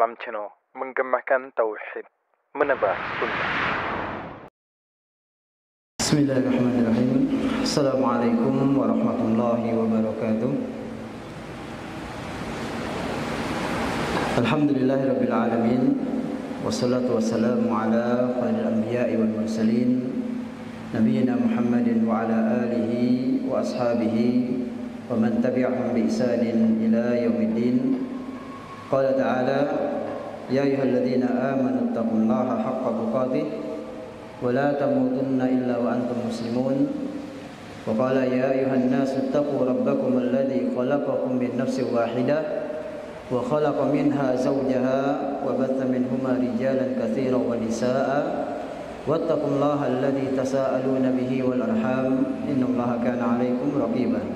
Darussalam Channel, menggemakan tauhid, menebar sunnah. Bismillahirrahmanirrahim. Assalamualaikum warahmatullahi wabarakatuh. Alhamdulillahirabbil alamin. Wassalatu wassalamu ala khairil anbiya'i wal mursalin, nabiyina Muhammadin wa ala alihi wa ashabihi wa man tabi'ahum bi ihsanin ila yaumiddin. Qala ta'ala, ya ayyuhalladzina amanu taqullaha haqqa tuqatih wa la tamutunna illa wa antum muslimun. Wa qala ya ayyuhan nasu taqu rabbakum alladzi khalaqakum min nafsin wahidah wa khalaqa minha zawjaha wa batha minhuma rijalan katsiran wa nisaa'a wattaqullaha alladzi tasaaluna bihi wal arham innallaha kana 'alaikum raqiban.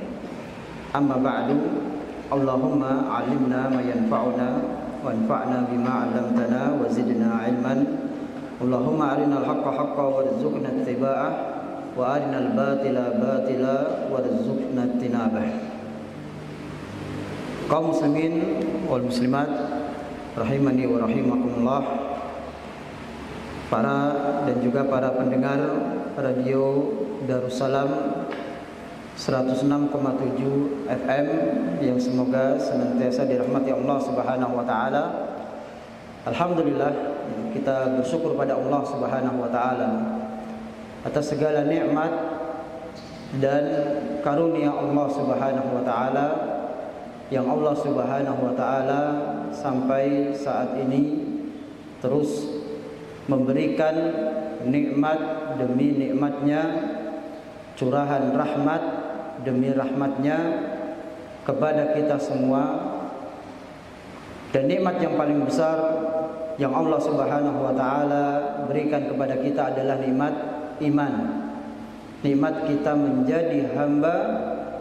Amma ba'du, Allahumma 'allimna ma yanfa'una wanfa'na bima 'allamtana wa zidna 'ilman. Allahumma arinal haqqa haqqan warzuqna ittiba'ah wa arinal batila batila warzuqna ijtinabah. Kaum muslimin wal muslimat rahimani wa rahimakumullah, para dan juga para pendengar radio Darussalam 106,7 FM yang semoga senantiasa dirahmati Allah Subhanahu wa taala. Alhamdulillah, kita bersyukur pada Allah Subhanahu wa taala atas segala nikmat dan karunia Allah Subhanahu wa taala yang Allah Subhanahu wa taala sampai saat ini terus memberikan nikmat demi nikmatnya, curahan rahmat demi rahmatnya kepada kita semua. Dan nikmat yang paling besar yang Allah Subhanahu wa taala berikan kepada kita adalah nikmat iman. Nikmat kita menjadi hamba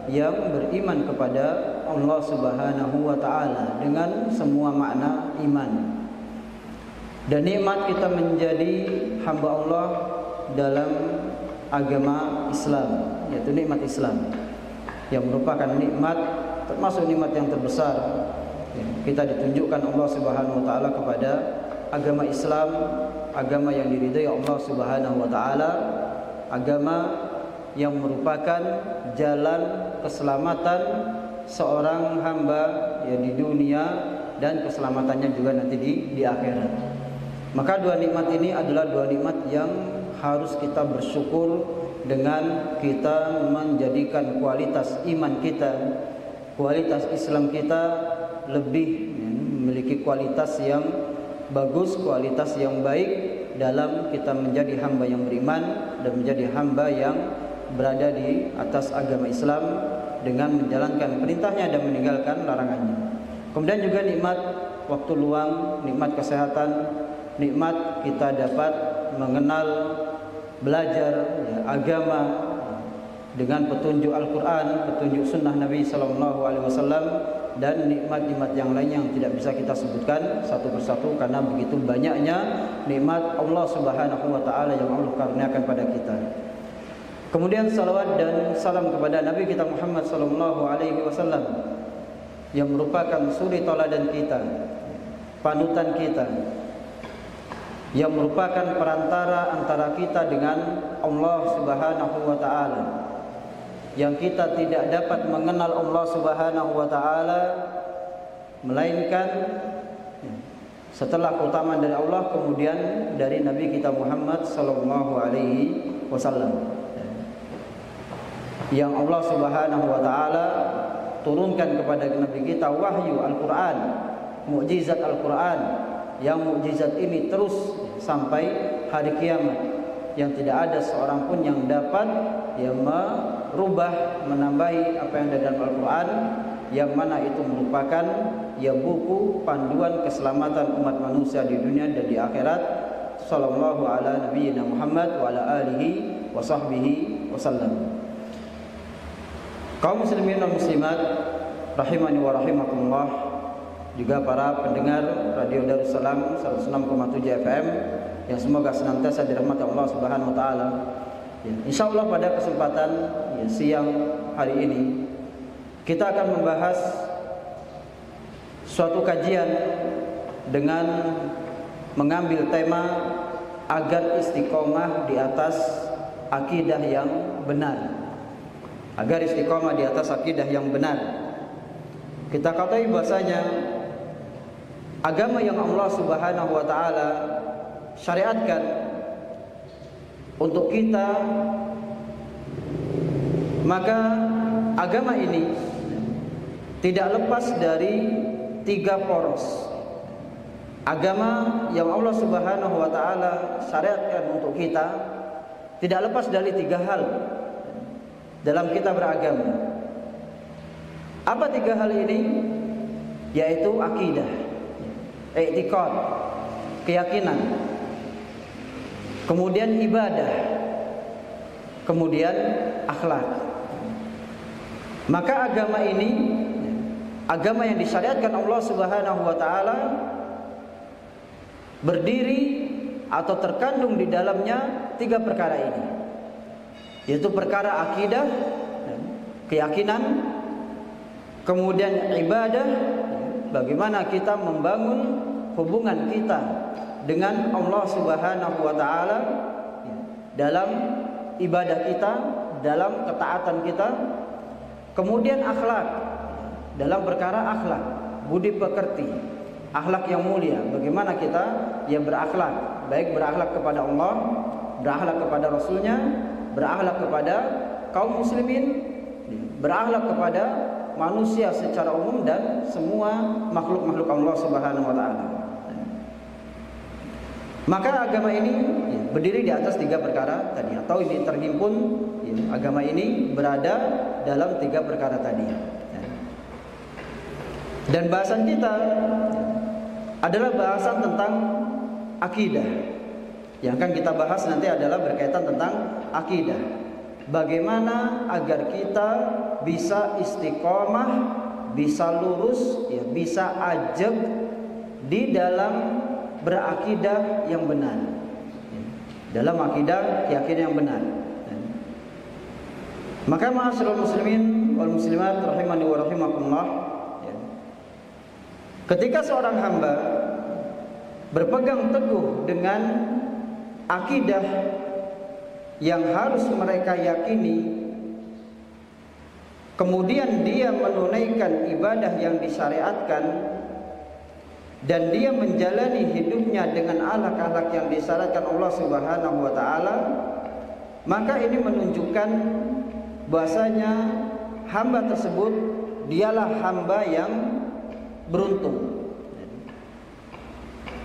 yang beriman kepada Allah Subhanahu wa taala dengan semua makna iman. Dan nikmat kita menjadi hamba Allah dalam agama Islam, yaitu nikmat Islam, yang merupakan nikmat, termasuk nikmat yang terbesar. Kita ditunjukkan Allah Subhanahu wa taala kepada agama Islam, agama yang diridhai Allah Subhanahu wa taala, agama yang merupakan jalan keselamatan seorang hamba ya di dunia dan keselamatannya juga nanti di akhirat. Maka dua nikmat ini adalah dua nikmat yang harus kita bersyukur dengan kita menjadikan kualitas iman kita, kualitas Islam kita lebih memiliki kualitas yang bagus, kualitas yang baik dalam kita menjadi hamba yang beriman dan menjadi hamba yang berada di atas agama Islam dengan menjalankan perintahnya dan meninggalkan larangannya. Kemudian juga nikmat waktu luang, nikmat kesehatan, nikmat kita dapat mengenal, belajar ya, agama dengan petunjuk Al-Quran, petunjuk Sunnah Nabi SAW, dan nikmat-nikmat yang lain yang tidak bisa kita sebutkan satu persatu karena begitu banyaknya nikmat Allah Subhanahu wa taala yang Allah karuniakan pada kita. Kemudian salawat dan salam kepada Nabi kita Muhammad SAW yang merupakan suri tauladan kita, panutan kita, yang merupakan perantara antara kita dengan Allah Subhanahu wa taala, yang kita tidak dapat mengenal Allah Subhanahu wa taala melainkan setelah keutamaan dari Allah, kemudian dari Nabi kita Muhammad sallallahu alaihi wasallam, yang Allah Subhanahu wa taala turunkan kepada Nabi kita wahyu Al-Qur'an, mukjizat Al-Qur'an, yang mukjizat ini terus sampai hari kiamat, yang tidak ada seorang pun yang dapat yang merubah, menambahi apa yang ada dalam Al-Qur'an, yang mana itu merupakan ya buku panduan keselamatan umat manusia di dunia dan di akhirat. Sallallahu ala nabiyyina Muhammad wa ala alihi wa sahbihi wasallam. Kaum muslimin dan muslimat rahimani wa rahimakumullah, juga para pendengar radio Darussalam 106,7 FM yang semoga senantiasa dirahmati Allah Subhanahu wa taala. Insyaallah pada kesempatan siang hari ini kita akan membahas suatu kajian dengan mengambil tema agar istiqomah di atas akidah yang benar. Agar istiqomah di atas akidah yang benar. Kita katakan bahasanya agama yang Allah Subhanahu wa taala syariatkan untuk kita, maka agama ini tidak lepas dari 3 poros. Agama yang Allah Subhanahu wa taala syariatkan untuk kita tidak lepas dari 3 hal dalam kita beragama. Apa 3 hal ini? Yaitu akidah, i'tiqad, keyakinan, kemudian ibadah, kemudian akhlak. Maka agama ini, agama yang disyariatkan Allah Subhanahu wa taala, berdiri atau terkandung di dalamnya 3 perkara ini, yaitu perkara akidah, keyakinan, kemudian ibadah, bagaimana kita membangun hubungan kita dengan Allah Subhanahu wa taala dalam ibadah kita, dalam ketaatan kita. Kemudian akhlak, dalam perkara akhlak, budi pekerti, akhlak yang mulia. Bagaimana kita berakhlak, baik berakhlak kepada Allah, berakhlak kepada Rasulnya, berakhlak kepada kaum muslimin, berakhlak kepada manusia secara umum dan semua makhluk-makhluk Allah Subhanahu wa taala. Maka agama ini berdiri di atas 3 perkara tadi, atau ini terhimpun, agama ini berada dalam 3 perkara tadi. Dan bahasan kita adalah bahasan tentang akidah. Yang akan kita bahas nanti adalah berkaitan tentang akidah. Bagaimana agar kita bisa istiqomah, bisa lurus, bisa ajeg di dalam berakidah yang benar, dalam akidah keyakinan yang benar. Maka ma'asyiral muslimin wal muslimat rahimani wa rahimakumullah, ketika seorang hamba berpegang teguh dengan akidah yang harus mereka yakini, kemudian dia menunaikan ibadah yang disyariatkan, dan dia menjalani hidupnya dengan akhlak-akhlak yang disyaratkan Allah Subhanahu wa taala, maka ini menunjukkan bahasanya hamba tersebut dialah hamba yang beruntung.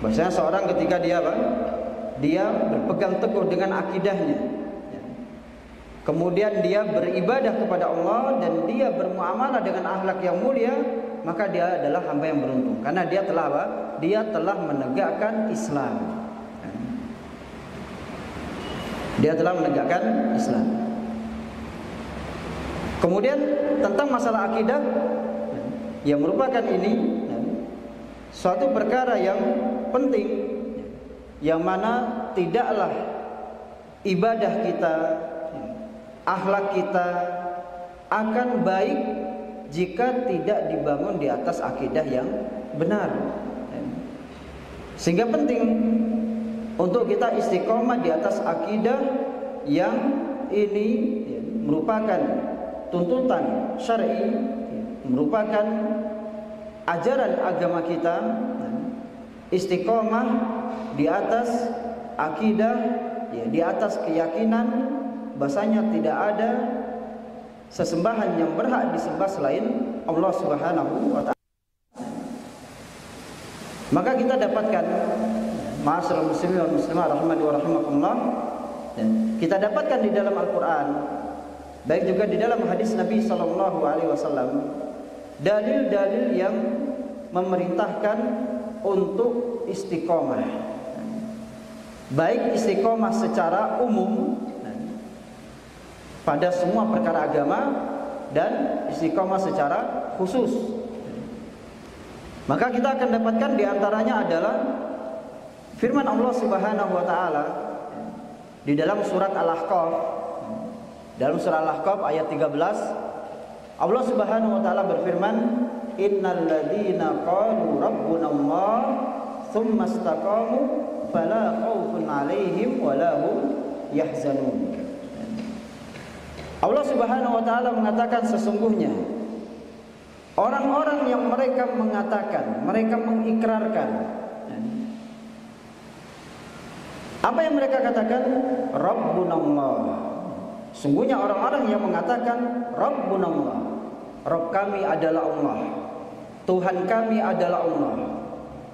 Bahasanya seorang ketika dia berpegang teguh dengan akidahnya, kemudian dia beribadah kepada Allah dan dia bermuamalah dengan akhlak yang mulia, maka dia adalah hamba yang beruntung, karena dia telah Dia telah menegakkan Islam. Dia telah menegakkan Islam. Kemudian tentang masalah akidah, yang merupakan ini suatu perkara yang penting, yang mana tidaklah ibadah kita, akhlak kita akan baik jika tidak dibangun di atas akidah yang benar. Sehingga penting untuk kita istiqomah di atas akidah yang ini merupakan tuntutan syar'i, merupakan ajaran agama kita. Istiqomah di atas akidah, di atas keyakinan bahasanya tidak ada sesembahan yang berhak disembah selain Allah Subhanahu wa taala. Maka kita dapatkan, ma'asyiral muslimin wal muslimat rahimani wa rahimakumullah, kita dapatkan di dalam Al-Qur'an, baik juga di dalam hadis Nabi sallallahu alaihi wasallam, dalil-dalil yang memerintahkan untuk istiqomah. Baik istiqomah secara umum pada semua perkara agama, dan istiqomah secara khusus. Maka kita akan dapatkan di antaranya adalah firman Allah Subhanahu wa taala di dalam surat Al-Ahqaf. Dalam surah Al-Ahqaf ayat 13, Allah Subhanahu wa taala berfirman, "Innal ladzina qalu rabbuna Allah tsumma istaqamu fala khaufun 'alaihim wala hum yahzanun. Allah Subhanahu wa taala mengatakan sesungguhnya orang-orang yang mereka mengatakan, mereka mengikrarkan. Apa yang mereka katakan? Rabbunallah. Sungguhnya orang-orang yang mengatakan Rabbunallah, Rabb kami adalah Allah, Tuhan kami adalah Allah,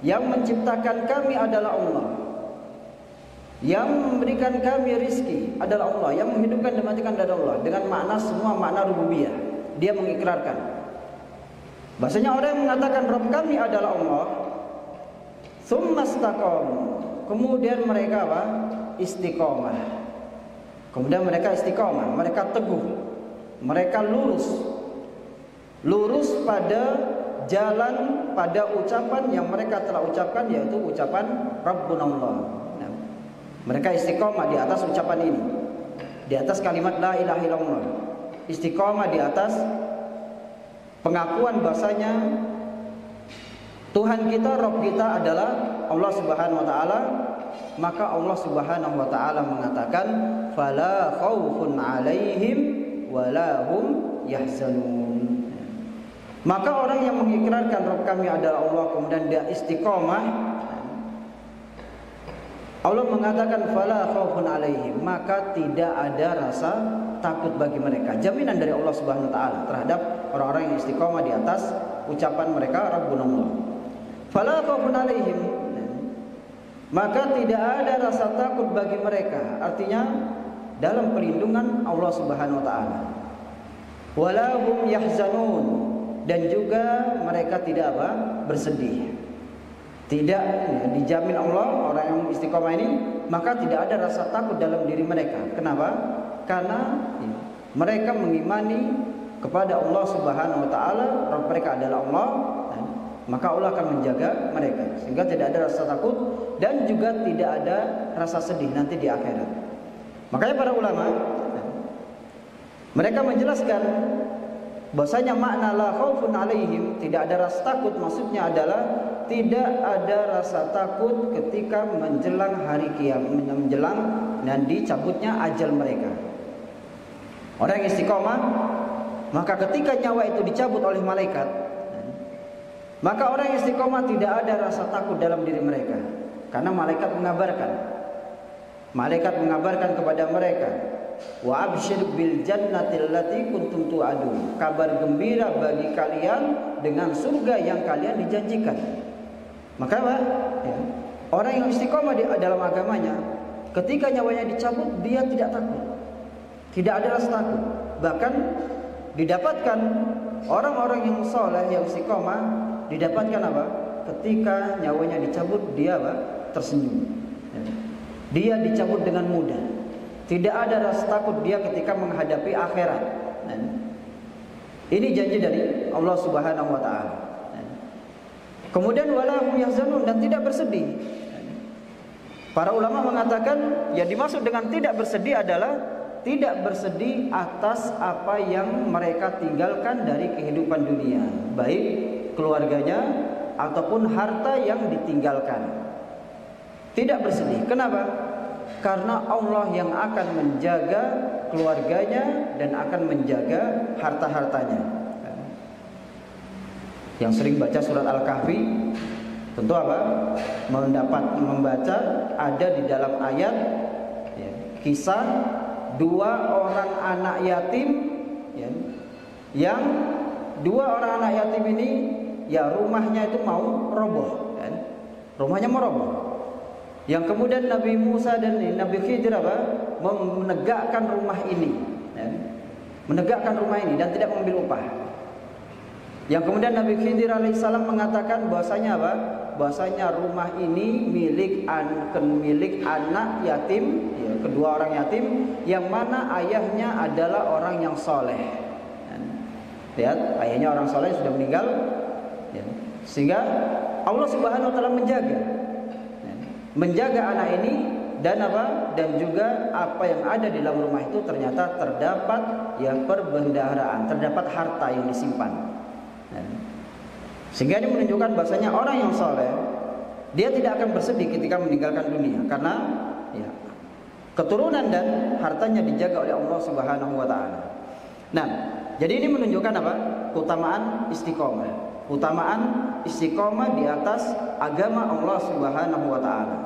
yang menciptakan kami adalah Allah, yang memberikan kami rizki adalah Allah, yang menghidupkan dan mematikan adalah Allah. Dengan makna semua makna rububiyah, dia mengikrarkan. Bahasanya orang yang mengatakan Rabb kami adalah Allah, tsumma istaqamu, kemudian mereka apa? Istiqomah. Kemudian mereka istiqomah, mereka teguh, mereka lurus pada jalan, pada ucapan yang mereka telah ucapkan, yaitu ucapan Rabbunallah. Nah, mereka istiqomah di atas ucapan ini, di atas kalimat la ilaha illallah, istiqomah di atas pengakuan bahasanya Tuhan kita, Rabb kita adalah Allah Subhanahu wa taala. Maka Allah Subhanahu wa taala mengatakan fala khaufun 'alaihim wala hum yahzanun. Maka orang yang mengikrarkan Rabb kami adalah Allah, kemudian dia istiqomah, Allah mengatakan fala khaufun 'alaihim, maka tidak ada rasa takut bagi mereka. Jaminan dari Allah Subhanahu wa taala terhadap orang-orang yang istiqomah di atas ucapan mereka Rabbunallah. Fala khaufun 'alaihim, maka tidak ada rasa takut bagi mereka. Artinya dalam perlindungan Allah Subhanahu wa taala. Wala hum yahzanun, dan juga mereka tidak apa? Bersedih. Tidak, dijamin Allah orang yang istiqomah ini, maka tidak ada rasa takut dalam diri mereka. Kenapa? Karena mereka mengimani kepada Allah Subhanahu wa taala, Rabb mereka adalah Allah. Maka Allah akan menjaga mereka sehingga tidak ada rasa takut dan juga tidak ada rasa sedih nanti di akhirat. Makanya para ulama mereka menjelaskan bahwasanya makna la khaufun 'alaihim, tidak ada rasa takut, maksudnya adalah tidak ada rasa takut ketika menjelang hari kiamat, menjelang dan dicabutnya ajal mereka. Orang yang istiqomah, maka ketika nyawa itu dicabut oleh malaikat, maka orang yang istiqomah tidak ada rasa takut dalam diri mereka, karena malaikat mengabarkan kepada mereka, wa absyir bil jannati allati kuntum tu'adun, kabar gembira bagi kalian dengan surga yang kalian dijanjikan. Maka orang yang istiqomah di dalam agamanya, ketika nyawanya dicabut dia tidak takut, tidak ada rasa takut. Bahkan didapatkan orang-orang yang soleh yang istiqomah, didapatkan apa? Ketika nyawanya dicabut dia apa? Tersenyum. Dia dicabut dengan mudah. Tidak ada rasa takut dia ketika menghadapi akhirat. Ini janji dari Allah Subhanahu wa taala. Kemudian wala hum yahzanun, dan tidak bersedih. Para ulama mengatakan yang dimaksud dengan tidak bersedih adalah tidak bersedih atas apa yang mereka tinggalkan dari kehidupan dunia, baik keluarganya ataupun harta yang ditinggalkan. Tidak bersedih. Kenapa? Karena Allah yang akan menjaga keluarganya dan akan menjaga harta-hartanya. Yang sering baca surat Al-Kahfi tentu apa? Membaca ada di dalam ayat kisah dua orang anak yatim, yang dua orang anak yatim ini rumahnya itu mau roboh, rumahnya mau roboh. Yang kemudian Nabi Musa dan Nabi Khidir menegakkan rumah ini, menegakkan rumah ini dan tidak mengambil upah. Yang kemudian Nabi Khidir alaihissalam mengatakan bahwasanya bahwasanya rumah ini milik anak yatim, kedua orang yatim, yang mana ayahnya adalah orang yang soleh. Lihat, ayahnya orang soleh sudah meninggal, sehingga Allah Subhanahu wa taala menjaga anak ini, dan dan juga apa yang ada di dalam rumah itu ternyata terdapat perbendaharaan, terdapat harta yang disimpan. Sehingga ini menunjukkan bahasanya orang yang soleh dia tidak akan bersedih ketika meninggalkan dunia, karena ya, keturunan dan hartanya dijaga oleh Allah Subhanahu wa taala. Nah, jadi ini menunjukkan apa? Keutamaan istiqomah. Keutamaan istiqomah di atas agama Allah Subhanahu wa taala.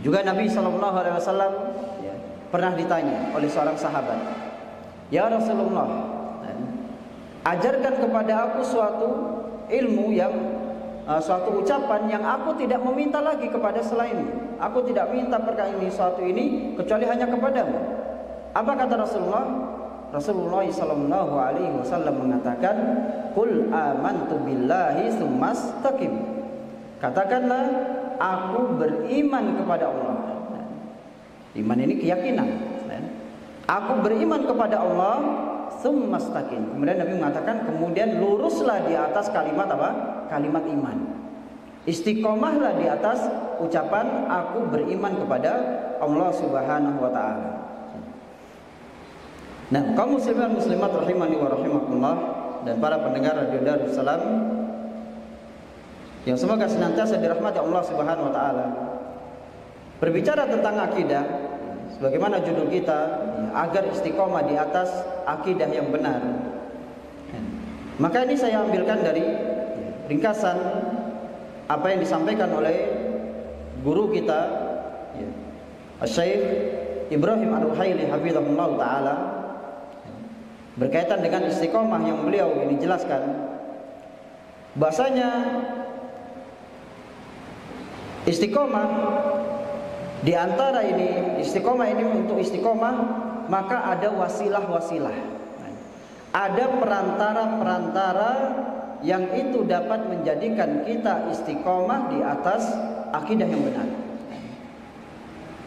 Juga Nabi sallallahu alaihi wasallam ya, pernah ditanya oleh seorang sahabat, "Ya Rasulullah, ajarkan kepada aku suatu ilmu yang suatu ucapan yang aku tidak meminta lagi kepada selainmu. Aku tidak minta perkara ini suatu ini kecuali hanya kepadamu." Apa kata Rasulullah? Rasulullah sallallahu alaihi wasallam mengatakan, "Qul amantu billahi tsumastaqim." Katakanlah, aku beriman kepada Allah. Iman ini keyakinan. Aku beriman kepada Allah, tsumastaqim. Kemudian Nabi mengatakan, kemudian luruslah di atas kalimat apa? Kalimat iman. Istiqomahlah di atas ucapan aku beriman kepada Allah Subhanahu wa taala. Nah, kaum muslimin muslimat rahimani wa rahimakumullah dan para pendengar Radio Darussalam yang semoga senantiasa dirahmati Allah Subhanahu wa taala. Berbicara tentang akidah, sebagaimana judul kita, agar istiqomah di atas akidah yang benar. Maka ini saya ambilkan dari ringkasan apa yang disampaikan oleh guru kita, Syekh Ibrahim Ar-Ruhaili hafizahullah taala, berkaitan dengan istiqomah yang beliau ini jelaskan bahasanya istiqomah di antara ini, istiqomah ini untuk istiqomah maka ada wasilah-wasilah, ada perantara-perantara yang itu dapat menjadikan kita istiqomah di atas akidah yang benar.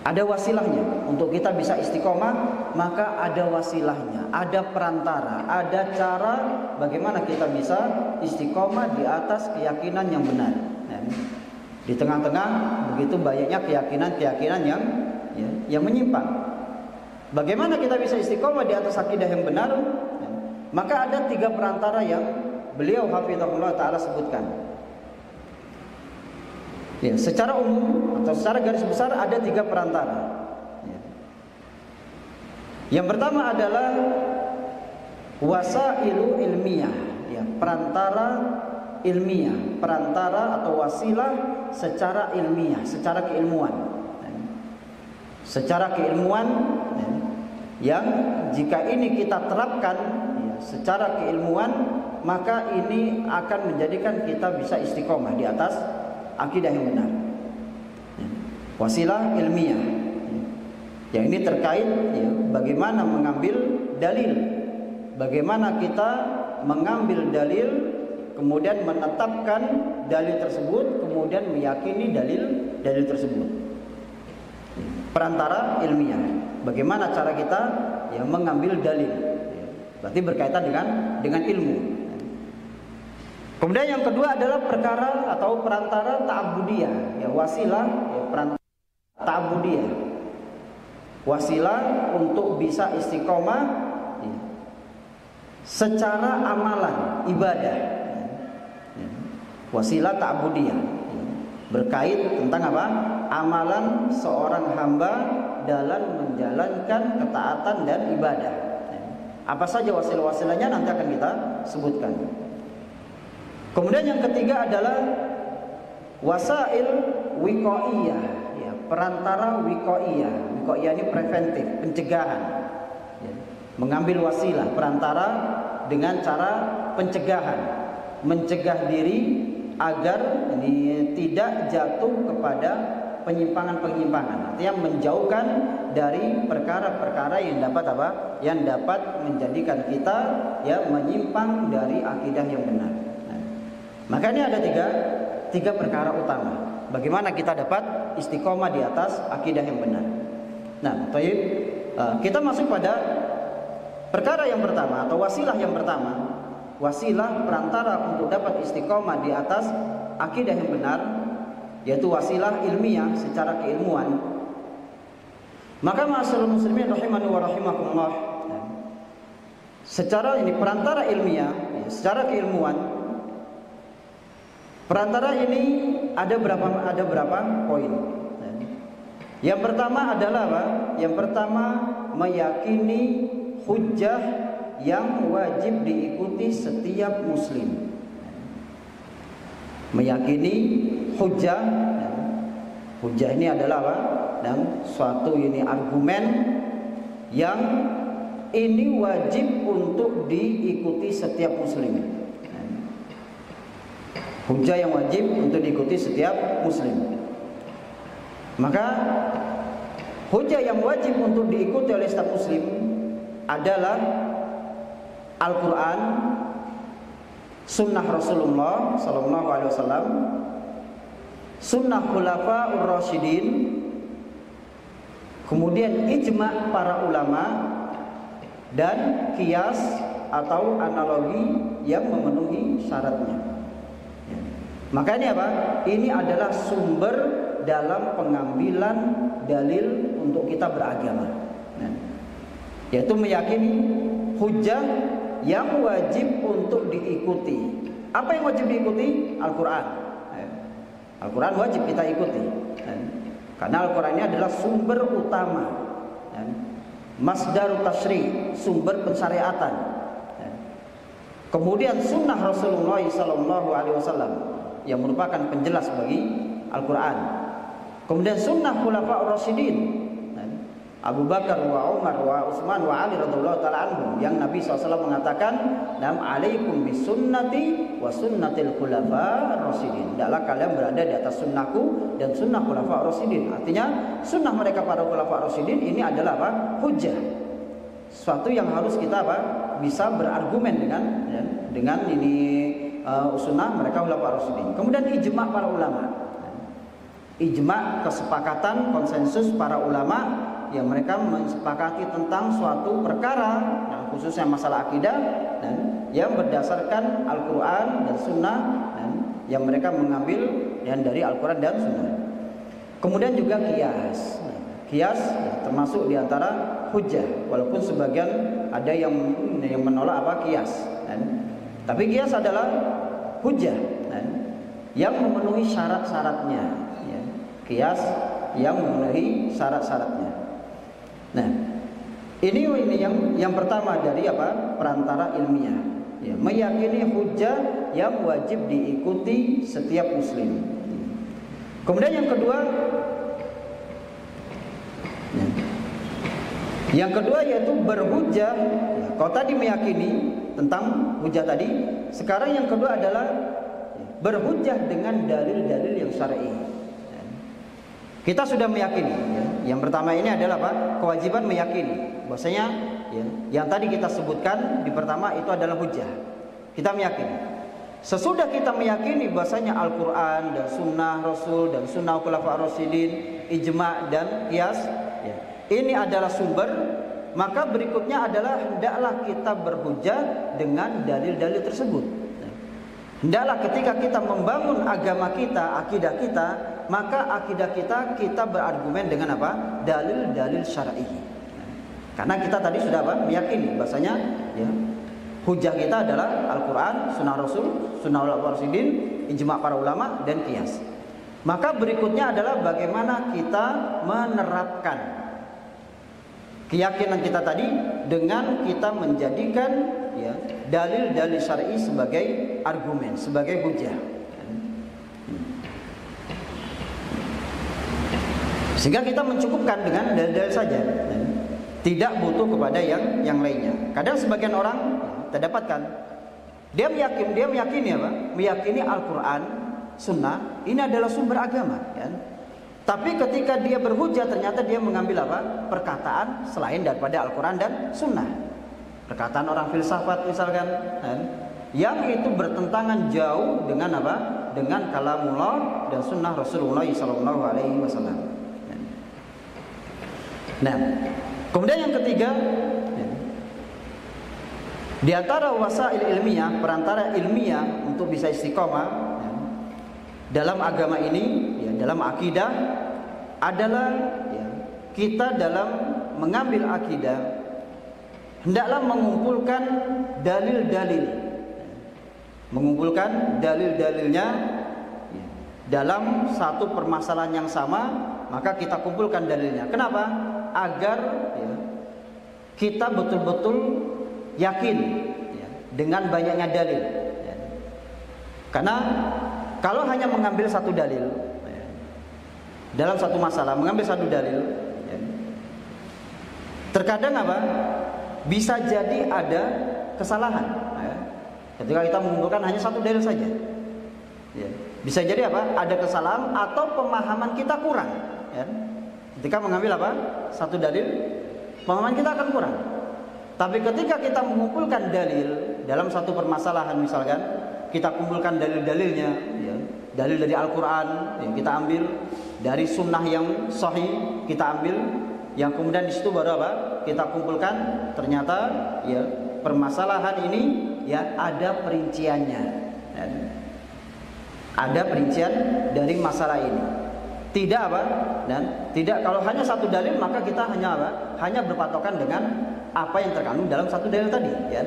Ada wasilahnya untuk kita bisa istiqomah, maka ada wasilahnya, ada perantara, ada cara bagaimana kita bisa istiqomah di atas keyakinan yang benar. Di tengah-tengah begitu banyaknya keyakinan-keyakinan yang menyimpang. Bagaimana kita bisa istiqomah di atas akidah yang benar? Maka ada 3 perantara yang beliau hafizahullah taala sebutkan. Ya, secara umum atau secara garis besar ada 3 perantara. Yang pertama adalah wasailu ilmiah, ya, perantara ilmiah, perantara atau wasilah secara ilmiah, secara keilmuan. Secara keilmuan yang jika ini kita terapkan ya, secara keilmuan, maka ini akan menjadikan kita bisa istiqomah di atas akidah yang benar. Wasilah ilmiah. Yang ini terkait ya, bagaimana mengambil dalil, bagaimana kita mengambil dalil, kemudian menetapkan dalil tersebut, kemudian meyakini dalil tersebut. Perantara ilmiah, bagaimana cara kita ya, mengambil dalil, berarti berkaitan dengan ilmu. Kemudian yang kedua adalah perkara atau perantara ta'budiyah, ya, wasilah ya, perantara ta'budiyah, wasilah untuk bisa istiqomah ya, secara amalan ibadah, ya, wasilah ta'budiyah ya, berkait tentang apa? Amalan seorang hamba dalam menjalankan ketaatan dan ibadah. Ya. Apa saja wasilah-wasilahnya nanti akan kita sebutkan. Kemudian yang ketiga adalah wasail wiqaiyah, ya, perantara wiqaiyah. Wiqaiyah ini preventif, pencegahan. Ya. Mengambil wasilah, perantara dengan cara pencegahan, mencegah diri agar ini tidak jatuh kepada penyimpangan-penyimpangan. Artinya menjauhkan dari perkara-perkara yang dapat apa? Yang dapat menjadikan kita ya menyimpang dari akidah yang benar. Maka ini ada tiga perkara utama. Bagaimana kita dapat istiqomah di atas akidah yang benar. Nah, kita masuk pada perkara yang pertama atau wasilah yang pertama. Wasilah perantara untuk dapat istiqomah di atas akidah yang benar, yaitu wasilah ilmiah secara keilmuan. Maka ma'asyiral muslimin rahimani wa rahimakumullah, secara ini perantara ilmiah, secara keilmuan, Perantara ini ada berapa poin. Yang pertama adalah apa? Yang pertama, meyakini hujjah yang wajib diikuti setiap muslim. Meyakini hujjah. Hujjah ini adalah apa? Dan suatu ini argumen yang ini wajib untuk diikuti setiap muslim. Hujjah yang wajib untuk diikuti setiap muslim. Maka hujjah yang wajib untuk diikuti oleh setiap muslim adalah Al-Quran, Sunnah Rasulullah Sallallahu Alaihi Wasallam, Sunnah Khulafaur Rasyidin, kemudian ijma' para ulama, dan qiyas atau analogi yang memenuhi syaratnya. Maka ini apa? Ini adalah sumber dalam pengambilan dalil untuk kita beragama, yaitu meyakini hujjah yang wajib untuk diikuti. Apa yang wajib diikuti? Al-Quran. Al-Quran wajib kita ikuti, karena Al-Quran ini adalah sumber utama, masdar tasyri', sumber pensyariatan. Kemudian sunnah Rasulullah Sallallahu Alaihi Wasallam yang merupakan penjelas bagi Al-Quran. Kemudian sunnah Khulafaur Rasyidin, Abu Bakar wa Umar wa Utsman wa Ali radhiyallahu taala anhum, yang Nabi SAW mengatakan, "Nam alaikum bisunnati wa sunnatil khulafaur rasyidin." Hendaklah kalian berada di atas sunnahku dan sunnah khulafaur rasyidin. Artinya sunnah mereka para khulafaur rasyidin ini adalah apa? Hujjah. Suatu yang harus kita apa? Bisa berargumen dengan ini sunnah mereka khulafaur rasyidin. Kemudian ijma' para ulama. Ijma', kesepakatan, konsensus para ulama yang mereka mensepakati tentang suatu perkara, khususnya masalah akidah, dan yang berdasarkan Al-Quran dan Sunnah, dan yang mereka mengambil dari Al-Quran dan Sunnah. Kemudian juga qiyas. Qiyas termasuk diantara hujjah, walaupun sebagian ada yang menolak apa qiyas. Tapi qiyas adalah hujjah yang memenuhi syarat-syaratnya. Qiyas yang memenuhi syarat-syaratnya. Nah, ini yang pertama dari apa? Perantara ilmiah. Meyakini hujjah yang wajib diikuti setiap muslim. Kemudian yang kedua, yaitu berhujjah. Kalau tadi meyakini tentang hujjah tadi, sekarang yang kedua adalah berhujjah dengan dalil-dalil yang syar'i. Kita sudah meyakini. Yang pertama ini adalah apa? Kewajiban meyakini. Bahwasanya yang tadi kita sebutkan di pertama itu adalah hujjah. Kita meyakini. Sesudah kita meyakini bahwasanya Al-Quran dan Sunnah Rasul dan Sunnah Khulafaur Rasyidin, ijma' dan qiyas, ini adalah sumber. Maka berikutnya adalah hendaklah kita berhujjah dengan dalil-dalil tersebut. Hendaklah ketika kita membangun agama kita, akidah kita, maka akidah kita berargumen dengan apa? Dalil-dalil syar'i. Karena kita tadi sudah apa? Meyakini bahasanya hujjah kita adalah Al-Quran, Sunnah Rasul, Sunnah Rasulin, ijma' para ulama, dan qiyas. Maka berikutnya adalah bagaimana kita menerapkan keyakinan kita tadi dengan kita menjadikan dalil-dalil syar'i sebagai argumen, sebagai hujjah. Sehingga kita mencukupkan dengan dalil-dalil saja, tidak butuh kepada yang lainnya. Kadang sebagian orang terdapatkan dia meyakini apa? Meyakini Al-Quran, Sunnah ini adalah sumber agama, Tapi ketika dia berhujjah ternyata dia mengambil apa? Perkataan selain daripada Al-Quran dan Sunnah. Perkataan orang filsafat misalkan, yang itu bertentangan jauh dengan apa? Dengan kalamullah dan Sunnah Rasulullah Sallallahu Alaihi Wasallam. Nah, kemudian yang ketiga, di antara wasail ilmiah, perantara ilmiah untuk bisa istiqomah dalam agama ini, dalam akidah, adalah kita dalam mengambil akidah hendaklah mengumpulkan dalil-dalilnya dalam satu permasalahan yang sama, maka kita kumpulkan dalilnya. Kenapa? Agar ya, kita betul-betul yakin ya, dengan banyaknya dalil ya. Karena kalau hanya mengambil satu dalil ya, dalam satu masalah, mengambil satu dalil ya, terkadang apa? Bisa jadi ada kesalahan ya. Ketika kita mengumpulkan hanya satu dalil saja ya. Bisa jadi apa? Ada kesalahan atau pemahaman kita kurang ya. Ketika mengambil apa? Satu dalil, pemahaman kita akan kurang. Tapi ketika kita mengumpulkan dalil dalam satu permasalahan, misalkan kita kumpulkan dalil-dalilnya ya, dalil dari Al-Quran yang kita ambil, dari sunnah yang sahih kita ambil, yang kemudian di situ baru apa? Kita kumpulkan, ternyata ya permasalahan ini ya ada perinciannya ya. Ada perincian dari masalah ini. Tidak apa? Dan tidak, kalau hanya satu dalil maka kita hanya apa? Hanya berpatokan dengan apa yang terkandung dalam satu dalil tadi, ya.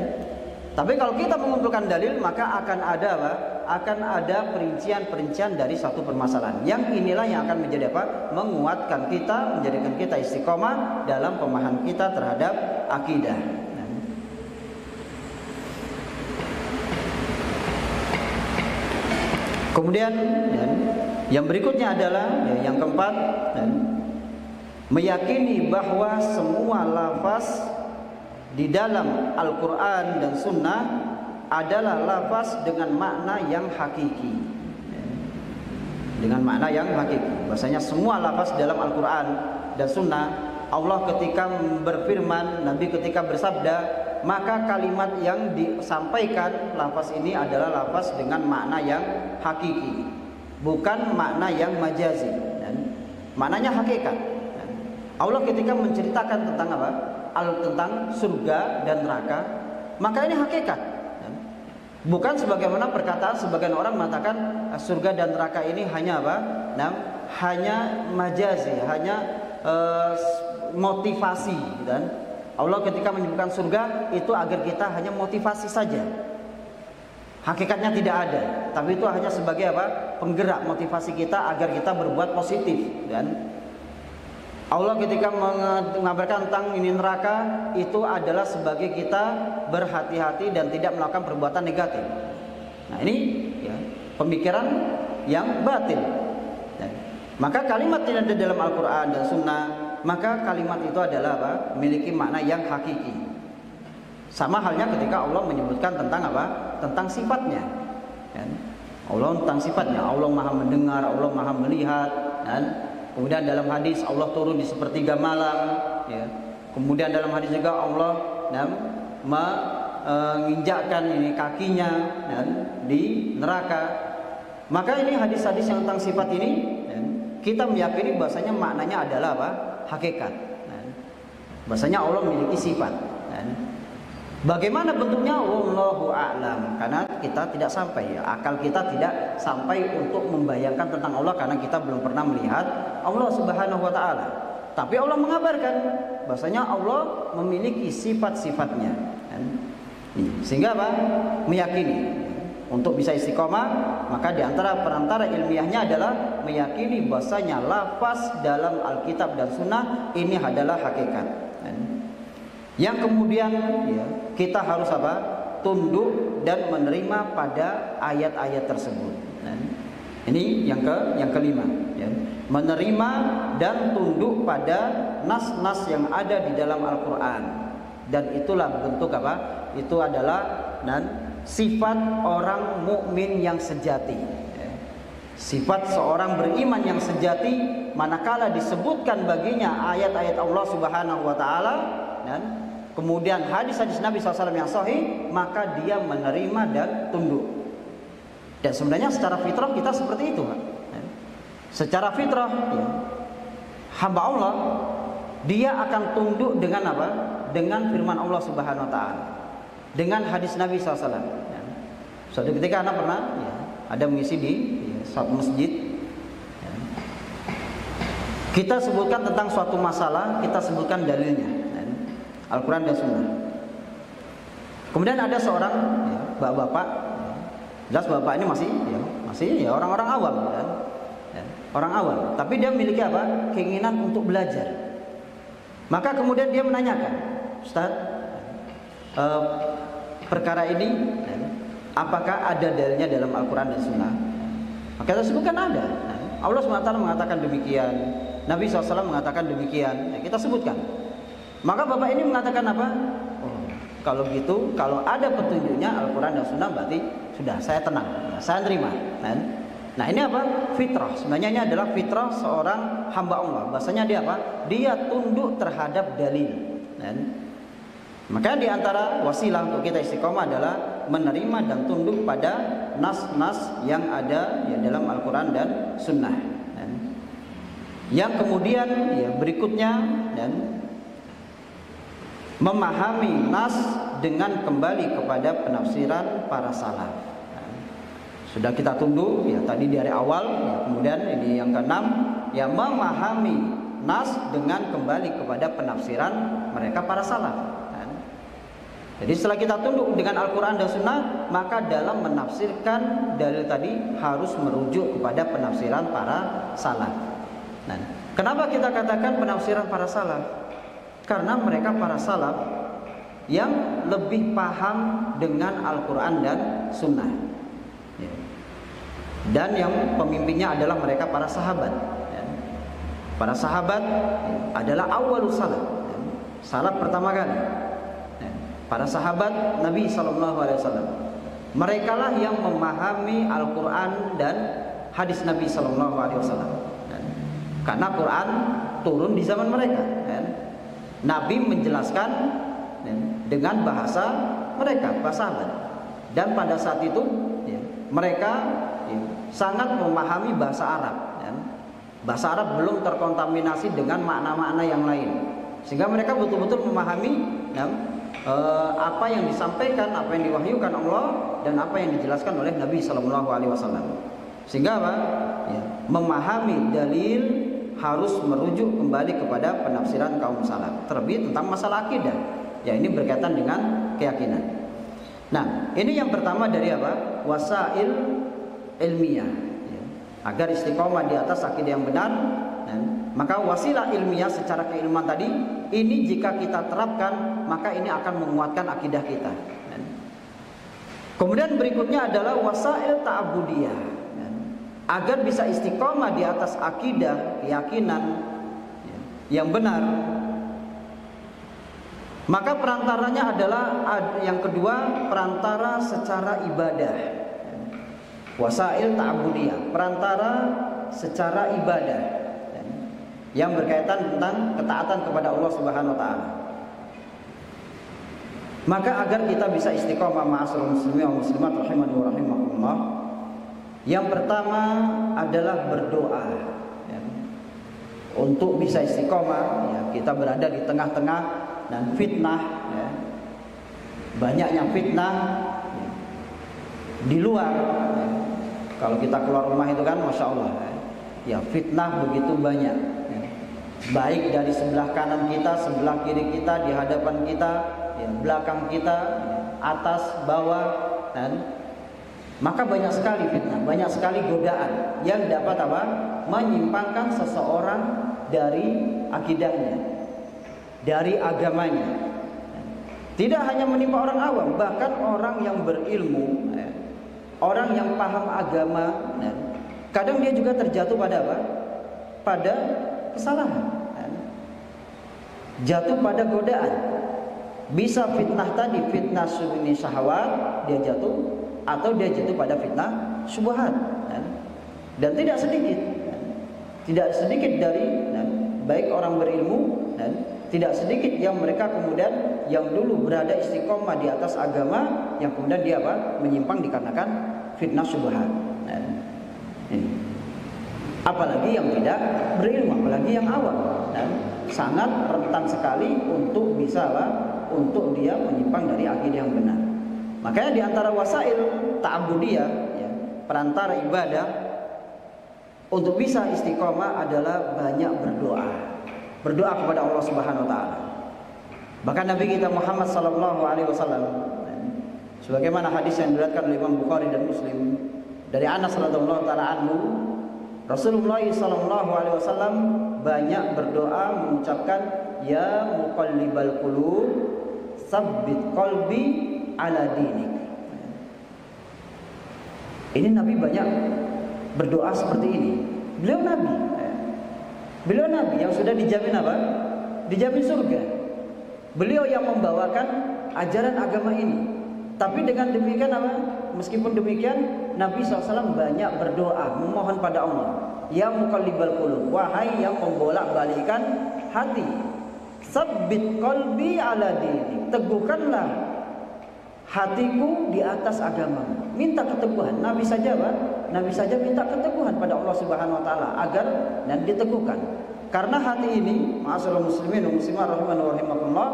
Tapi kalau kita mengumpulkan dalil maka akan ada apa? Akan ada perincian-perincian dari satu permasalahan. Yang inilah yang akan menjadi apa? Menguatkan kita, menjadikan kita istiqomah dalam pemahaman kita terhadap akidah. Kemudian yang berikutnya adalah yang keempat, meyakini bahwa semua lafaz di dalam Al-Quran dan Sunnah adalah lafaz dengan makna yang hakiki. Dengan makna yang hakiki. Bahasanya semua lafaz dalam Al-Quran dan Sunnah, Allah ketika berfirman, Nabi ketika bersabda, maka kalimat yang disampaikan lafaz ini adalah lafaz dengan makna yang hakiki, bukan makna yang majazi. Dan maknanya hakikat. Dan Allah ketika menceritakan tentang apa? Tentang surga dan neraka, maka ini hakikat. Dan bukan sebagaimana perkataan sebagian orang mengatakan surga dan neraka ini hanya apa? Nah, hanya majazi, hanya motivasi. Dan Allah ketika menyebutkan surga itu agar kita hanya motivasi saja. Hakikatnya tidak ada, tapi itu hanya sebagai apa? Penggerak motivasi kita agar kita berbuat positif. Dan Allah ketika mengabarkan tentang ini neraka, itu adalah sebagai kita berhati-hati dan tidak melakukan perbuatan negatif. Nah ini ya, pemikiran yang batil. Dan maka kalimat yang ada dalam Al-Quran dan Sunnah, maka kalimat itu adalah apa? Memiliki makna yang hakiki. Sama halnya ketika Allah menyebutkan tentang apa? Tentang sifatnya. Dan Allah tentang sifatnya, Allah Maha mendengar, Allah Maha melihat. Dan kemudian dalam hadis Allah turun di sepertiga malam. Ya. Kemudian dalam hadis juga Allah menginjakkan ini kakinya dan di neraka. Maka ini hadis-hadis yang tentang sifat ini, dan kita meyakini bahasanya maknanya adalah apa? Hakikat. Bahasanya Allah memiliki sifat. Bagaimana bentuknya? Wallahu a'lam. Karena kita tidak sampai, akal kita tidak sampai untuk membayangkan tentang Allah karena kita belum pernah melihat Allah Subhanahu wa taala. Tapi Allah mengabarkan bahasanya Allah memiliki sifat-sifatnya. Sehingga apa? Meyakini. Untuk bisa istiqomah, maka di antara perantara ilmiahnya adalah meyakini bahasanya lafaz dalam Alkitab dan Sunnah ini adalah hakikat. Yang kemudian ya, kita harus apa? Tunduk dan menerima pada ayat-ayat tersebut. Ini yang kelima. Ya. Menerima dan tunduk pada nas-nas yang ada di dalam Al-Quran. Dan itulah bentuk apa? Itu adalah sifat orang mukmin yang sejati. Sifat seorang beriman yang sejati manakala disebutkan baginya ayat-ayat Allah Subhanahu wa taala dan kemudian hadis-hadis Nabi SAW yang sahih, maka dia menerima dan tunduk. Dan sebenarnya secara fitrah kita seperti itu, Pak. Secara fitrah ya, hamba Allah dia akan tunduk dengan apa? Dengan firman Allah Subhanahu wa taala. Dengan hadis Nabi SAW. Ya. Suatu ketika anak pernah ya, ada mengisi di suatu masjid. Ya. Kita sebutkan tentang suatu masalah, kita sebutkan dalilnya, ya. Al-Quran dan Sunnah. Kemudian ada seorang ya, bapak-bapak, ya. Jelas bapak ini masih orang-orang awam, ya. orang awam, tapi dia memiliki apa? Keinginan untuk belajar. Maka kemudian dia menanyakan, Ustaz, perkara ini apakah ada dalilnya dalam Al-Quran dan Sunnah? Maka kita sebutkan ada. Allah SWT mengatakan demikian, Nabi SAW mengatakan demikian, ya, kita sebutkan. Maka bapak ini mengatakan apa? Oh, kalau gitu, kalau ada petunjuknya Al-Quran dan Sunnah, berarti sudah, saya tenang, ya, saya terima. Nah ini apa? Fitrah. Sebenarnya ini adalah fitrah seorang hamba Allah. Bahasanya dia apa? Dia tunduk terhadap dalil. Maka di antara wasilah untuk kita istiqomah adalah menerima dan tunduk pada nas-nas yang ada ya, dalam Al-Quran dan Sunnah. Yang kemudian ya, berikutnya dan memahami nas dengan kembali kepada penafsiran para salaf. Sudah kita tunduk ya tadi dari awal ya, kemudian ini yang keenam ya memahami nas dengan kembali kepada penafsiran mereka para salaf. Jadi setelah kita tunduk dengan Al-Quran dan Sunnah, maka dalam menafsirkan dalil tadi harus merujuk kepada penafsiran para salaf. Nah, kenapa kita katakan penafsiran para salaf? Karena mereka para salaf yang lebih paham dengan Al-Quran dan Sunnah. Dan yang pemimpinnya adalah mereka para sahabat. Para sahabat adalah awalus salaf, salaf pertama kali. Para sahabat Nabi SAW, mereka lah yang memahami Al-Quran dan hadis Nabi SAW. Karena Quran turun di zaman mereka. Nabi menjelaskan dengan bahasa mereka, para sahabat. Dan pada saat itu mereka sangat memahami bahasa Arab. Bahasa Arab belum terkontaminasi dengan makna-makna yang lain, sehingga mereka betul-betul memahami apa yang disampaikan, apa yang diwahyukan Allah, dan apa yang dijelaskan oleh Nabi SAW. Sehingga apa? Memahami dalil harus merujuk kembali kepada penafsiran kaum salaf, terlebih tentang masalah akidah. Ya, ini berkaitan dengan keyakinan. Nah, ini yang pertama dari apa? Wasail ilmiah, ya. Agar istiqomah di atas akidah yang benar. Maka wasilah ilmiah secara keilmuan tadi, ini jika kita terapkan, maka ini akan menguatkan akidah kita. Kemudian berikutnya adalah wasail ta'abudiyah, agar bisa istiqomah di atas akidah, keyakinan yang benar. Maka perantaranya adalah yang kedua, perantara secara ibadah. Wasail ta'abudiyah, perantara secara ibadah yang berkaitan tentang ketaatan kepada Allah Subhanahu wa taala. Maka agar kita bisa istiqomah ma'asyiral muslimin wa muslimat rahimani wa rahimakumullah, yang pertama adalah berdoa ya. Untuk bisa istiqomah ya, kita berada di tengah-tengah dan fitnah ya. Banyaknya fitnah ya. Di luar ya. Kalau kita keluar rumah itu kan Masya Allah ya, fitnah begitu banyak ya. Baik dari sebelah kanan kita, sebelah kiri kita, di hadapan kita ya, belakang kita ya, atas, bawah, dan maka banyak sekali fitnah, banyak sekali godaan yang dapat apa? Menyimpangkan seseorang dari akidahnya, dari agamanya. Tidak hanya menimpa orang awam, bahkan orang yang berilmu ya, orang yang paham agama ya, kadang dia juga terjatuh pada apa? Pada kesalahan ya. Jatuh pada godaan. Bisa fitnah tadi, fitnah subni syahwat, dia jatuh, atau dia jatuh pada fitnah syubhat ya. Dan tidak sedikit ya. Tidak sedikit dari ya, baik orang berilmu ya, tidak sedikit yang mereka kemudian yang dulu berada istiqomah di atas agama, yang kemudian dia apa? Menyimpang dikarenakan fitnah syubhat ya. Ini. Apalagi yang tidak berilmu, apalagi yang awam dan sangat rentan sekali untuk bisa apa? Untuk dia menyimpang dari akidah yang benar. Makanya di antara wasail ta'abudiyah ya, perantara ibadah untuk bisa istiqomah adalah banyak berdoa. Berdoa kepada Allah Subhanahu wa taala. Bahkan Nabi kita Muhammad sallallahu alaihi wasallam sebagaimana hadis yang diriwayatkan oleh Imam Bukhari dan Muslim dari Anas radhiyallahu taala anhu, Rasulullah SAW banyak berdoa mengucapkan ya muqallibal qulub tsabbit qalbi ala dinik. Ini Nabi banyak berdoa seperti ini. Beliau Nabi yang sudah dijamin apa? Dijamin surga. Beliau yang membawakan ajaran agama ini. Tapi dengan demikian apa? Meskipun demikian, Nabi SAW banyak berdoa, memohon pada Allah. Ya muqallibal qulub, wahai yang membolak-balikan hati, tsabbit qalbi ala dinik, teguhkanlah hatiku di atas agama. Minta keteguhan. Nabi saja apa? Nabi saja minta keteguhan pada Allah Subhanahu wa taala agar dan diteguhkan. Karena hati ini, ma'asyiral muslimin wa muslimat rahimani wa rahimakumullah,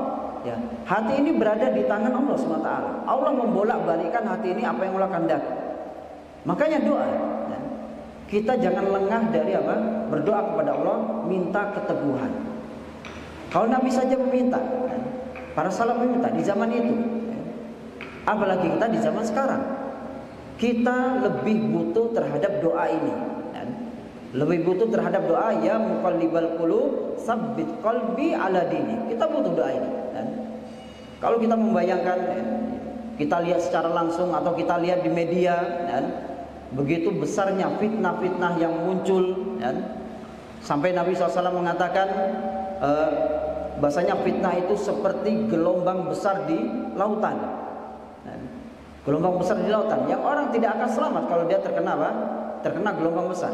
ya, hati ini berada di tangan Allah Subhanahu wa taala. Allah membolak-balikkan hati ini apa yang Allah kehendaki. Makanya doa, ya, kita jangan lengah dari apa? Berdoa kepada Allah, minta keteguhan. Kalau Nabi saja meminta, ya, para salaf meminta di zaman itu, ya, apalagi kita di zaman sekarang. Kita lebih butuh terhadap doa ini, ya. Lebih butuh terhadap doa ya muqallibal qulub tsabbit qalbi ala dini. Kita butuh doa ini, ya. Kalau kita membayangkan, ya, kita lihat secara langsung atau kita lihat di media, ya, begitu besarnya fitnah-fitnah yang muncul, ya, sampai Nabi SAW mengatakan bahasanya fitnah itu seperti gelombang besar di lautan, ya. Gelombang besar di lautan yang orang tidak akan selamat kalau dia terkena apa? Terkena gelombang besar.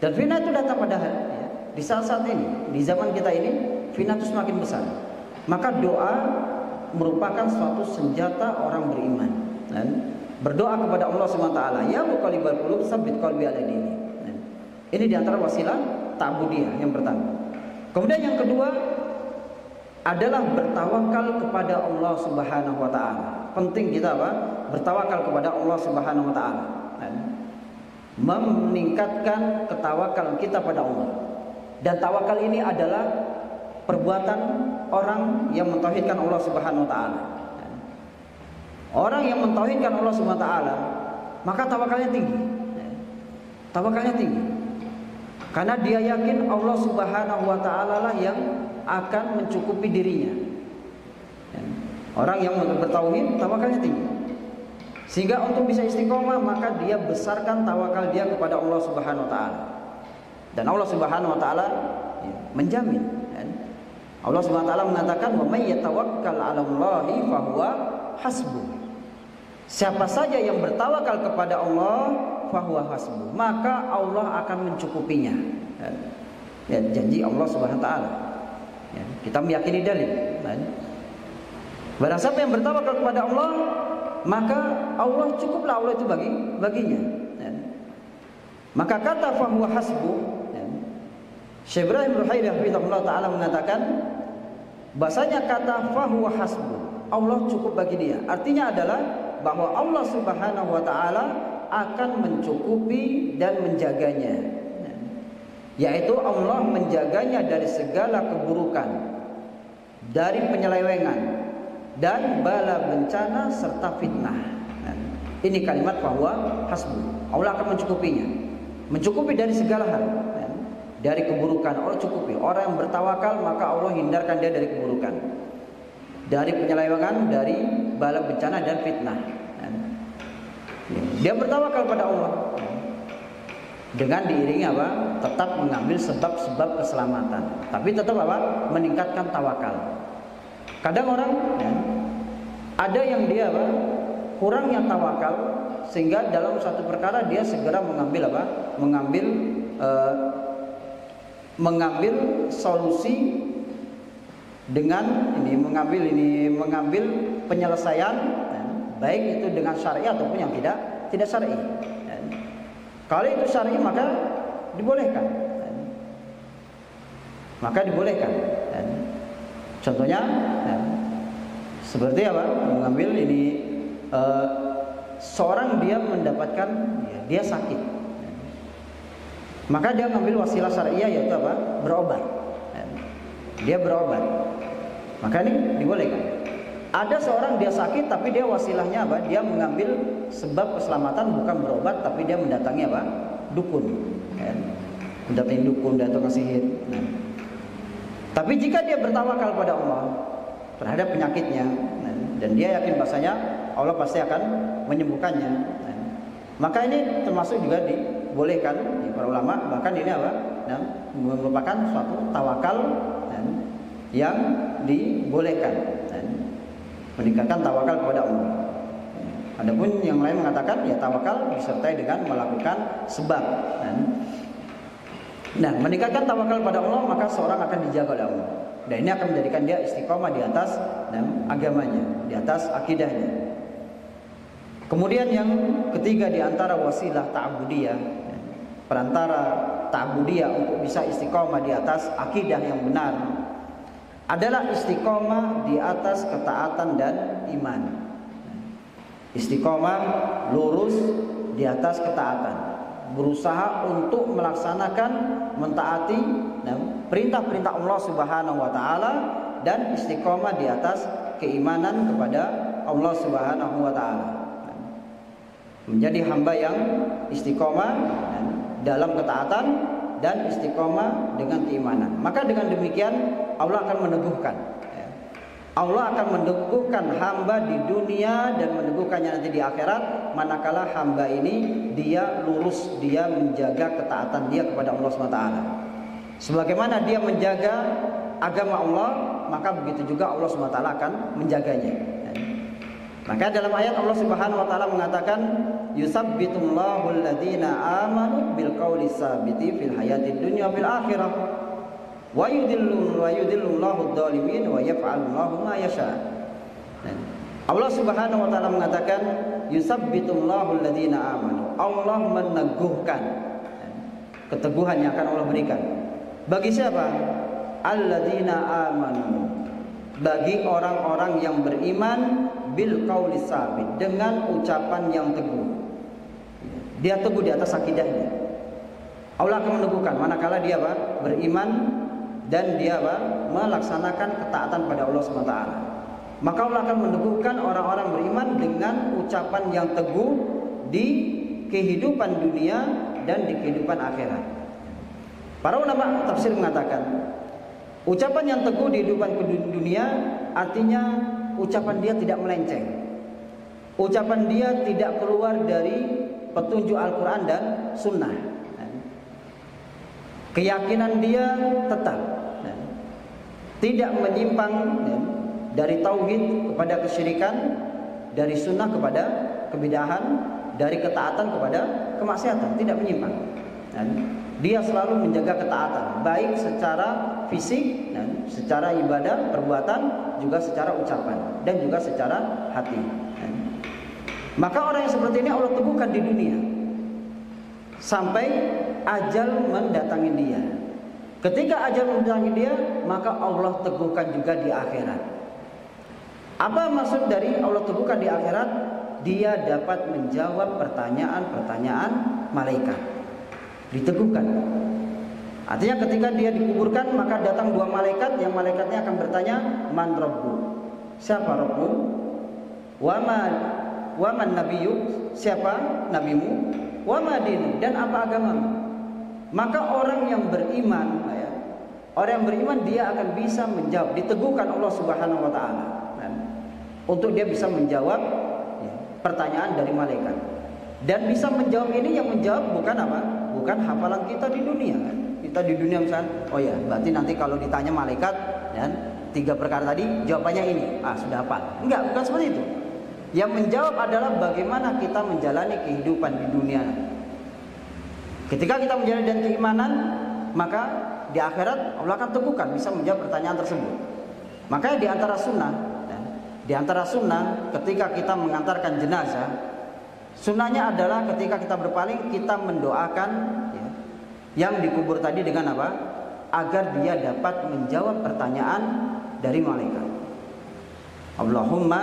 Dan fitnah itu datang pada, ya, di saat-saat ini, di zaman kita ini, fitnah itu semakin besar. Maka doa merupakan suatu senjata orang beriman. Dan berdoa kepada Allah SWT, ya muqallibal qulub tsabbit qalbi ala dini. Ini diantara wasilah ta'budiyah yang pertama. Kemudian yang kedua adalah bertawakal kepada Allah Subhanahu wa taala. Penting kita apa? Bertawakal kepada Allah Subhanahu wa taala. Meningkatkan ketawakalan kita pada Allah. Dan tawakal ini adalah perbuatan orang yang mentauhidkan Allah Subhanahu wa taala. Orang yang mentauhidkan Allah Subhanahu wa taala, maka tawakalnya tinggi. Tawakalnya tinggi. Karena dia yakin Allah Subhanahu wa taala lah yang akan mencukupi dirinya. Orang yang bertauhid tawakalnya tinggi. Sehingga untuk bisa istiqomah maka dia besarkan tawakal dia kepada Allah Subhanahu wa taala. Dan Allah Subhanahu wa taala menjamin. Allah Subhanahu wa taala mengatakan wa may yatawakkal 'alallahi fahuwa hasbuh. Siapa saja yang bertawakal kepada Allah fahuwa hasbuh, maka Allah akan mencukupinya. Ya, janji Allah Subhanahu wa taala. Ya, kita meyakini dalil. Barang siapa yang bertawakal kepada Allah, maka Allah cukuplah Allah itu baginya. Ya. Maka kata fahuwa hasbuh, ya, Syekh Ibrahim Ruhaili hafizahullah taala mengatakan bahasanya kata fahuwa hasbuh, Allah cukup bagi dia. Artinya adalah bahwa Allah Subhanahu wa taala akan mencukupi dan menjaganya. Yaitu Allah menjaganya dari segala keburukan, dari penyelewengan dan bala bencana serta fitnah. Ini kalimat bahwa hasbuh, Allah akan mencukupinya. Mencukupi dari segala hal. Dari keburukan Allah cukupi. Orang yang bertawakal maka Allah hindarkan dia dari keburukan, dari penyelewengan, dari bala bencana dan fitnah. Dia bertawakal pada Allah dengan diiringi apa? Tetap mengambil sebab-sebab keselamatan. Tapi tetap apa? Meningkatkan tawakal. Kadang orang, ya, ada yang dia apa? Kurangnya tawakal sehingga dalam satu perkara dia segera mengambil apa? Mengambil solusi dengan mengambil penyelesaian, ya, baik itu dengan syar'i ataupun yang tidak syar'i. Ya. Kalau itu syar'i maka dibolehkan. Ya. Maka dibolehkan. Ya. Contohnya, ya, seperti apa? Mengambil seorang dia mendapatkan, ya, dia sakit, ya. Maka dia mengambil wasilah syariah yaitu apa? Berobat. Ya. Dia berobat. Maka ini dibolehkan. Ada seorang dia sakit tapi dia wasilahnya apa? Dia mengambil sebab keselamatan bukan berobat tapi dia mendatangi apa? Dukun. ya, mendatangi dukun dan tukang sihir. Nah, tapi jika dia bertawakal pada Allah terhadap penyakitnya, nah, dan dia yakin bahasanya Allah pasti akan menyembuhkannya, nah, maka ini termasuk juga dibolehkan ya, para ulama, bahkan ini apa? Nah, merupakan suatu tawakal nah, yang dibolehkan, nah, meningkatkan tawakal kepada Allah. Adapun yang lain mengatakan ya tawakal disertai dengan melakukan sebab. Nah, meningkatkan tawakal pada Allah maka seorang akan dijaga oleh Allah. Dan ini akan menjadikan dia istiqomah di atas agamanya, di atas akidahnya. Kemudian yang ketiga di antara wasilah ta'budiyah, perantara ta'budiyah untuk bisa istiqomah di atas akidah yang benar adalah istiqomah di atas ketaatan dan iman. Istiqomah lurus di atas ketaatan, berusaha untuk melaksanakan mentaati perintah-perintah Allah Subhanahu wa taala dan istiqomah di atas keimanan kepada Allah Subhanahu wa taala. Menjadi hamba yang istiqomah dalam ketaatan dan istiqomah dengan keimanan. Maka dengan demikian Allah akan meneguhkan. Allah akan meneguhkan hamba di dunia dan meneguhkannya nanti di akhirat manakala hamba ini dia lurus, dia menjaga ketaatan dia kepada Allah SWT. Sebagaimana dia menjaga agama Allah, maka begitu juga Allah SWT akan menjaganya. Maka dalam ayat Allah Subhanahu wa taala mengatakan yusabbitullahu alladziina aamanu bil qawli tsabiti fil hayatid dunya fil akhirah wa yudhillullahu adh-dhalimin wa yaf'alullahu ma yasha. Allah Subhanahu wa taala mengatakan yusabbitullahu alladziina aamanu. Allah meneguhkan keteguhan yang akan Allah berikan. Bagi siapa? Alladziina aamanu. Bagi orang-orang yang beriman bil qauli sabit, dengan ucapan yang teguh. Dia teguh di atas akidahnya. Allah akan meneguhkan manakala dia beriman dan dia melaksanakan ketaatan pada Allah SWT. Maka Allah akan meneguhkan orang-orang beriman dengan ucapan yang teguh di kehidupan dunia dan di kehidupan akhirat. Para ulama tafsir mengatakan ucapan yang teguh di kehidupan dunia artinya ucapan dia tidak melenceng. Ucapan dia tidak keluar dari petunjuk Al-Quran dan Sunnah. Keyakinan dia tetap tidak menyimpang dari tauhid kepada kesyirikan, dari sunnah kepada kebidahan, dari ketaatan kepada kemaksiatan, tidak menyimpang. Dia selalu menjaga ketaatan, baik secara fisik, secara ibadah, perbuatan, juga secara ucapan, dan juga secara hati. Maka orang yang seperti ini Allah teguhkan di dunia sampai ajal mendatangi dia. Ketika ajal mendatangi dia, maka Allah teguhkan juga di akhirat. Apa maksud dari Allah teguhkan di akhirat? Dia dapat menjawab pertanyaan-pertanyaan malaikat. Diteguhkan. Artinya ketika dia dikuburkan, maka datang dua malaikat, yang malaikatnya akan bertanya, man rabbu? Siapa Rabbu? Wa man nabiyyu? Siapa nabimu? Wa ma dinu? Dan apa agamamu? Maka orang yang beriman, orang yang beriman dia akan bisa menjawab, diteguhkan Allah Subhanahu wa taala. Untuk dia bisa menjawab pertanyaan dari malaikat. Dan bisa menjawab ini, yang menjawab bukan apa? Bukan hafalan kita di dunia kan? Kita di dunia misalnya, oh ya, berarti nanti kalau ditanya malaikat dan 3 perkara tadi jawabannya ini, sudah hafal. Enggak, bukan seperti itu. Yang menjawab adalah bagaimana kita menjalani kehidupan di dunia. Ketika kita menjalani dengan keimanan, maka di akhirat Allah akan teguhkan bisa menjawab pertanyaan tersebut. Makanya di antara sunnah ketika kita mengantarkan jenazah, sunnahnya adalah ketika kita berpaling, kita mendoakan yang dikubur tadi dengan apa? Agar dia dapat menjawab pertanyaan dari malaikat. Allahumma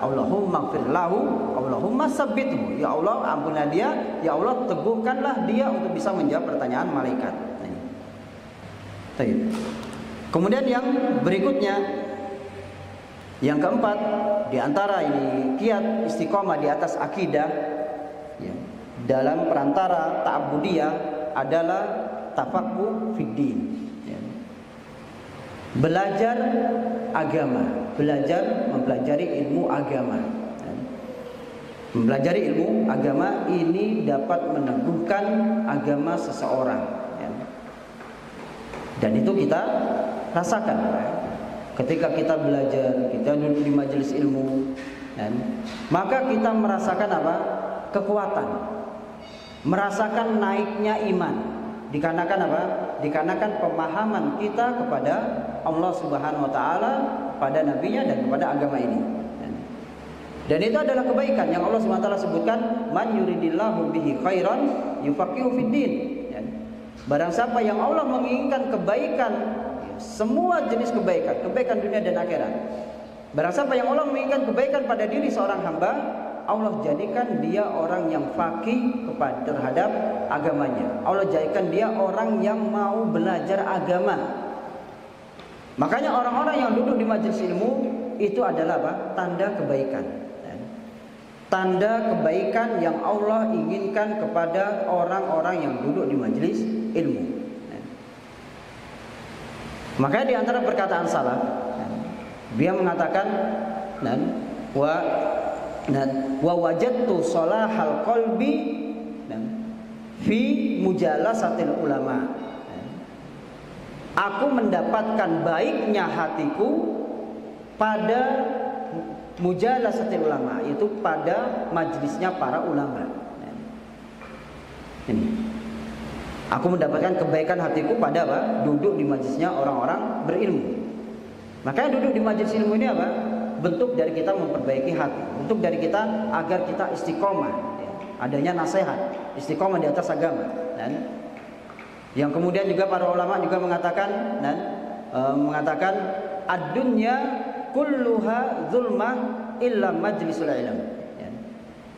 gfir lahu, Allahumma sabbithu. Ya Allah, ampunilah dia, ya Allah teguhkanlah dia untuk bisa menjawab pertanyaan malaikat. Kemudian yang berikutnya, yang keempat, di antara ini kiat istiqomah di atas akidah dalam perantara ta'budiyah adalah tafaqquh fiddin. Ya. Belajar agama, mempelajari ilmu agama. Ya. Mempelajari ilmu agama ini dapat meneguhkan agama seseorang. Ya. Dan itu kita rasakan. Ya. Ketika kita belajar, kita duduk di majelis ilmu, dan maka kita merasakan apa? Kekuatan, merasakan naiknya iman. Dikarenakan apa? Dikarenakan pemahaman kita kepada Allah Subhanahu wa taala, pada nabinya dan kepada agama ini. Dan itu adalah kebaikan yang Allah Subhanahu wa taala sebutkan, man yuridillahu bihi khairan yufaqihu fiddin. Barang siapa yang Allah menginginkan kebaikan, semua jenis kebaikan dunia dan akhirat. Barang siapa yang Allah menginginkan kebaikan pada diri seorang hamba, Allah jadikan dia orang yang faqih terhadap agamanya. Allah jadikan dia orang yang mau belajar agama. Makanya orang-orang yang duduk di majelis ilmu itu adalah apa? Tanda kebaikan. Tanda kebaikan yang Allah inginkan kepada orang-orang yang duduk di majelis ilmu. Makanya di antara perkataan salaf, dia mengatakan, wa wajadtu salahal qalbi fi mujalasatil ulama. Aku mendapatkan baiknya hatiku pada mujalasatil ulama, itu pada majlisnya para ulama. Ini. Aku mendapatkan kebaikan hatiku pada apa? Duduk di majlisnya orang-orang berilmu. Makanya duduk di majelis ilmu ini apa? Bentuk dari kita memperbaiki hati, bentuk dari kita agar kita istiqomah, ya. Adanya nasihat, istiqomah di atas agama. Dan yang kemudian juga para ulama juga mengatakan mengatakan ad-dunya kulluha zulmah illa majlisul ilm. Ya.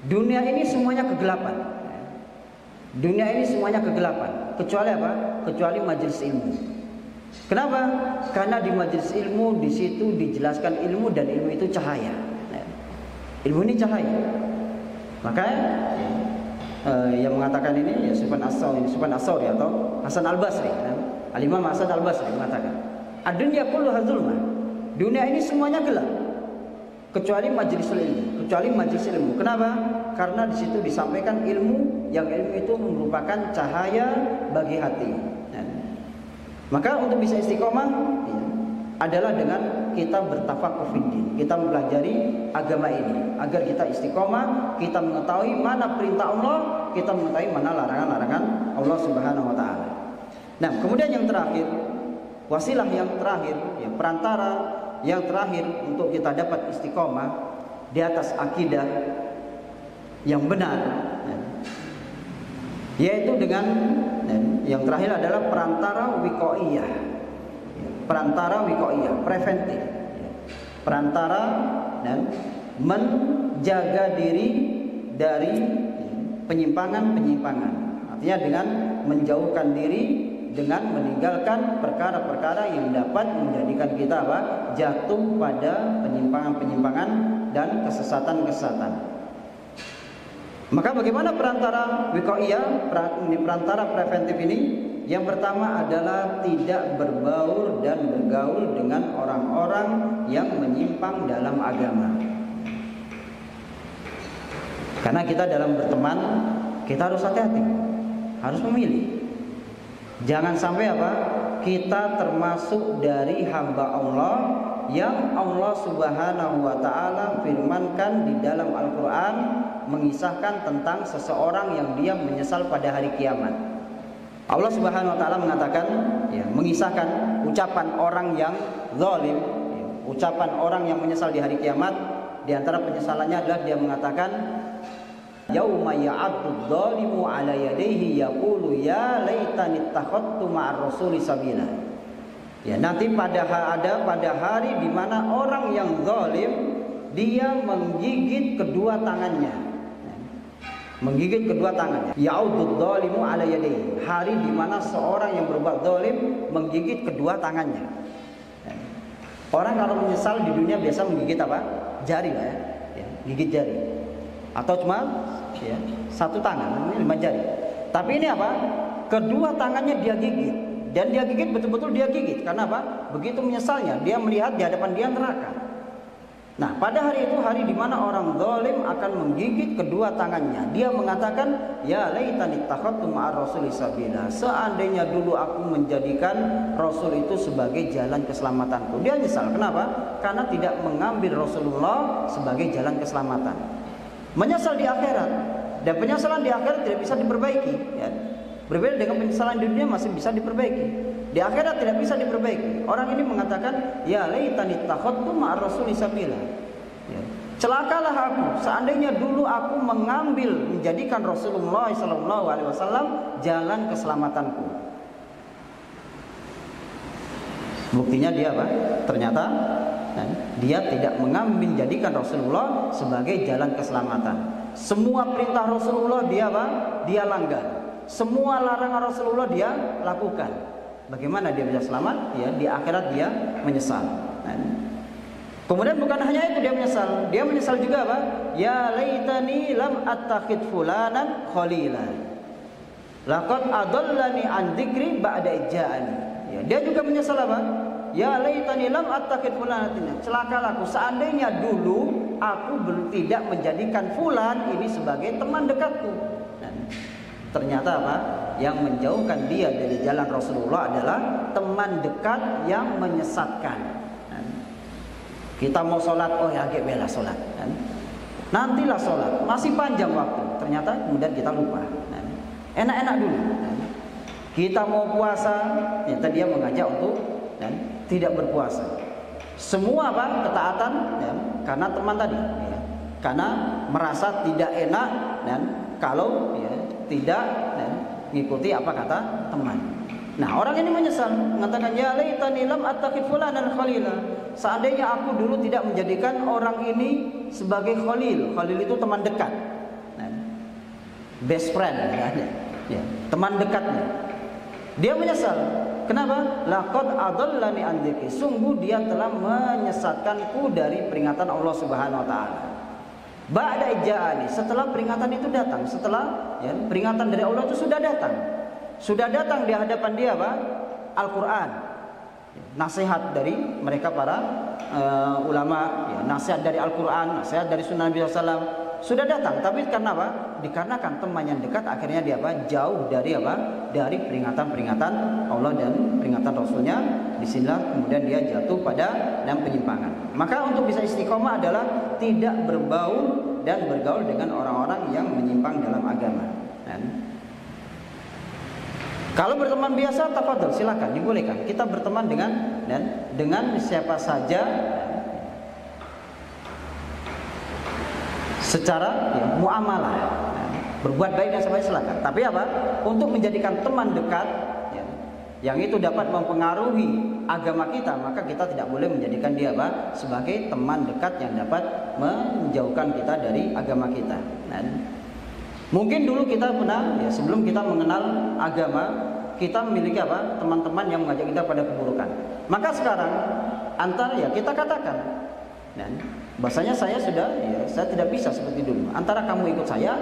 Dunia ini semuanya kegelapan. Ya. Dunia ini semuanya kegelapan, kecuali apa? Kecuali majelis ilmu. Kenapa? Karena di majelis ilmu di situ dijelaskan ilmu, dan ilmu itu cahaya. Ilmu ini cahaya. Makanya yang mengatakan ini ya Sufyan As-Tsauri atau Hasan Al-Basri. Al-Imam Hasan Al-Basri mengatakan, "Ad-dunya kulluha zulmah." Dunia ini semuanya gelap kecuali majelis ilmu, kecuali majelis ilmu. Kenapa? Karena di situ disampaikan ilmu, yang ilmu itu merupakan cahaya bagi hati. Maka untuk bisa istiqomah ya, adalah dengan kita bertafaqquh fiddin, kita mempelajari agama ini agar kita istiqomah, kita mengetahui mana perintah Allah, kita mengetahui mana larangan-larangan Allah Subhanahu wa taala. Nah, kemudian yang terakhir, wasilah yang terakhir, ya, perantara yang terakhir untuk kita dapat istiqomah di atas akidah yang benar, ya, yaitu dengan yang terakhir adalah perantara wiqaiyah. Perantara wiqaiyah, preventif. Perantara dan menjaga diri dari penyimpangan-penyimpangan. Artinya dengan menjauhkan diri, dengan meninggalkan perkara-perkara yang dapat menjadikan kita apa? Jatuh pada penyimpangan-penyimpangan dan kesesatan-kesesatan. Maka bagaimana perantara wiqaiyah, perantara preventif ini? Yang pertama adalah tidak berbaur dan bergaul dengan orang-orang yang menyimpang dalam agama. Karena kita dalam berteman, kita harus hati-hati, harus memilih. Jangan sampai apa? Kita termasuk dari hamba Allah yang Allah Subhanahu wa taala firmankan di dalam Al-Qur'an, mengisahkan tentang seseorang yang dia menyesal pada hari kiamat. Allah Subhanahu wa taala mengatakan, ya, mengisahkan ucapan orang yang zalim, ya, ucapan orang yang menyesal di hari kiamat. Di antara penyesalannya adalah dia mengatakan, yauma ya'addu dzalimu 'ala yadayhi yaqulu ya laitani ittakhadtu ma'ar rasuli sabila. Ya, nanti pada hari di mana orang yang zalim dia menggigit kedua tangannya. Menggigit kedua tangannya. Ya'udud dzalimu 'ala yadayhi. Hari di mana seorang yang berbuat zalim menggigit kedua tangannya. Orang kalau menyesal di dunia biasa menggigit apa? Jari lah ya. Gigit jari. Atau cuma ya, satu tangan, 5 jari. Tapi ini apa? Kedua tangannya dia gigit, dan dia gigit betul-betul dia gigit. Karena apa? Begitu menyesalnya dia melihat di hadapan dia neraka. Nah, pada hari itu hari di mana orang zalim akan menggigit kedua tangannya. Dia mengatakan, ya laitani takhadtu ma'ar rasuli sabila. Seandainya dulu aku menjadikan Rasul itu sebagai jalan keselamatanku. Dia nyesal. Kenapa? Karena tidak mengambil Rasulullah sebagai jalan keselamatan. Menyesal di akhirat. Dan penyesalan di akhirat tidak bisa diperbaiki, ya. Berbeda dengan penyesalan di dunia masih bisa diperbaiki. Di akhirat tidak bisa diperbaiki. Orang ini mengatakan, ya laitani takhadtu ma'ar rasuli sabila. Ya. Celakalah aku, seandainya dulu aku menjadikan Rasulullah SAW jalan keselamatanku. Buktinya dia apa? Ternyata dia tidak menjadikan Rasulullah sebagai jalan keselamatan. Semua perintah Rasulullah dia apa? Dia langgar. Semua larangan Rasulullah dia lakukan. Bagaimana dia bisa selamat? Ya, di akhirat dia menyesal. Kemudian bukan hanya itu dia menyesal juga apa? Ya laitani lam attakhid fulanan khalila. Laqad adallani an dzikri ba'da ija'ani. Ya, dia juga menyesal apa? Ya laitani lam attakhid fulanan. Celakalah aku, seandainya dulu aku tidak menjadikan fulan ini sebagai teman dekatku. Ternyata apa? Yang menjauhkan dia dari jalan Rasulullah adalah teman dekat yang menyesatkan. Kita mau sholat, oh ya bela sholat. Nantilah sholat, masih panjang waktu. Ternyata kemudian kita lupa. Enak-enak dulu. Kita mau puasa, ternyata dia mengajak untuk tidak berpuasa. Semua apa? Ketaatan karena teman tadi. Karena merasa tidak enak dan kalau tidak mengikuti apa kata teman. Nah, orang ini menyesal, mengatakan ya laitani lam attakhid fulanan khalila. Seandainya aku dulu tidak menjadikan orang ini sebagai khalil. Khalil itu teman dekat. Best friend ya, teman dekatnya. Dia menyesal. Kenapa? Laqad adallani an dzikri. Sungguh dia telah menyesatkanku dari peringatan Allah Subhanahu wa taala. Ba'da ija'ani, setelah peringatan itu datang, setelah peringatan dari Allah itu sudah datang di hadapan dia apa? Al-Quran, nasihat dari mereka para ulama, nasihat dari Al-Quran, nasihat dari Sunnah Nabi SAW sudah datang, tapi karena apa? Dikarenakan teman yang dekat, akhirnya dia apa? Jauh dari apa? Dari peringatan-peringatan Allah dan peringatan Rasulnya. Disinilah kemudian dia jatuh pada penyimpangan. Maka untuk bisa istiqomah adalah tidak berbaur dan bergaul dengan orang-orang yang menyimpang dalam agama. Kalau berteman biasa, tafadhol, silakan, dibolehkan. Kita berteman dengan siapa saja secara muamalah, berbuat baik dan sebagainya, silakan. Tapi apa? Untuk menjadikan teman dekat yang itu dapat mempengaruhi agama kita, maka kita tidak boleh menjadikan dia apa? Sebagai teman dekat yang dapat menjauhkan kita dari agama kita. Mungkin dulu kita pernah sebelum kita mengenal agama, kita memiliki apa? Teman-teman yang mengajak kita pada keburukan. Maka sekarang antara kita katakan bahasanya saya sudah saya tidak bisa seperti dulu. Antara kamu ikut saya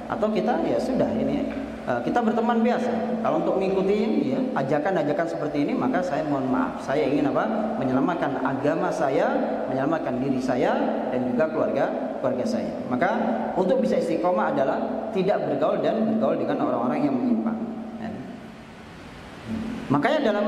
atau kita sudah ini kita berteman biasa. Kalau untuk mengikuti ajakan-ajakan seperti ini, maka saya mohon maaf. Saya ingin apa? Menyelamatkan agama saya, menyelamatkan diri saya dan juga keluarga saya. Maka untuk bisa istiqomah adalah tidak bergaul dengan orang-orang yang menyimpang. Makanya dalam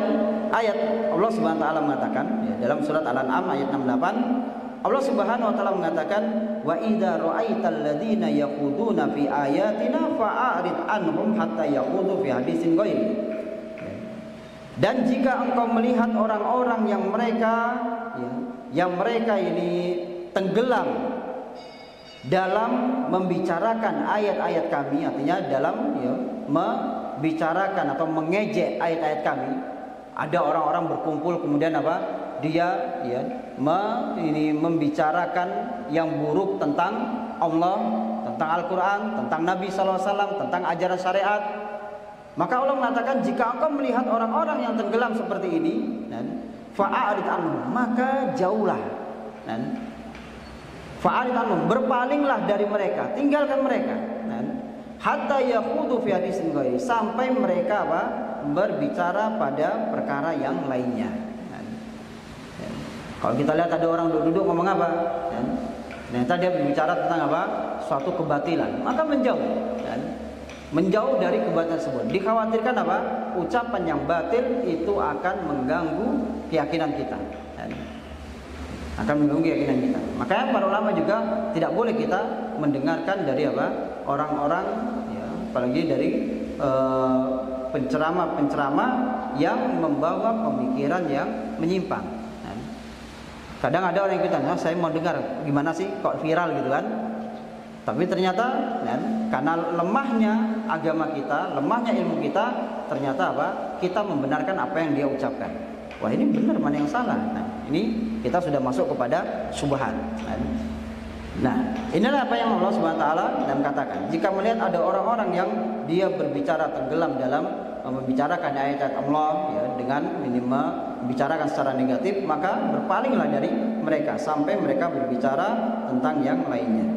ayat Allah Subhanahu wa taala mengatakan dalam surat Al-An'am ayat 68, Allah Subhanahu wa taala mengatakan wa idza ra'aital ladzina yaquduna fi ayatina fa'arid anhum hatta yaqudu fi hadisin ghairi. Dan jika engkau melihat orang-orang yang mereka ini tenggelam dalam membicarakan ayat-ayat kami, artinya dalam membicarakan atau mengejek ayat-ayat kami. Ada orang-orang berkumpul kemudian apa? Dia membicarakan yang buruk tentang Allah, tentang Al-Quran, tentang Nabi SAW, tentang ajaran syariat. Maka Allah mengatakan jika engkau melihat orang-orang yang tenggelam seperti ini, fa'arid anhum, maka jauhlah. Fa'arid anhum, berpalinglah dari mereka, tinggalkan mereka. hatta yakhudu fi hadisin ghairi, sampai mereka apa? Berbicara pada perkara yang lainnya. Kalau kita lihat ada orang duduk-duduk ngomong apa? Ternyata dia berbicara tentang apa? Suatu kebatilan, maka menjauh. Menjauh dari kebatilan tersebut. Dikhawatirkan apa? Ucapan yang batil itu akan mengganggu keyakinan kita. Akan mengganggu keyakinan kita. Makanya para ulama juga tidak boleh kita mendengarkan dari apa? Orang-orang, ya, apalagi dari penceramah-penceramah yang membawa pemikiran yang menyimpang. Kadang ada orang yang kita, saya mau dengar, gimana sih kok viral gitu kan? Tapi ternyata karena lemahnya agama kita, lemahnya ilmu kita, ternyata apa? Kita membenarkan apa yang dia ucapkan. Wah, ini benar, mana yang salah? Nah, ini kita sudah masuk kepada syubhat. Nah, inilah apa yang Allah Subhanahu wa taala dan katakan. Jika melihat ada orang-orang yang dia berbicara tenggelam dalam membicarakan ayat-ayat Allah, ya, dengan membicarakan secara negatif, maka berpalinglah dari mereka sampai mereka berbicara tentang yang lainnya.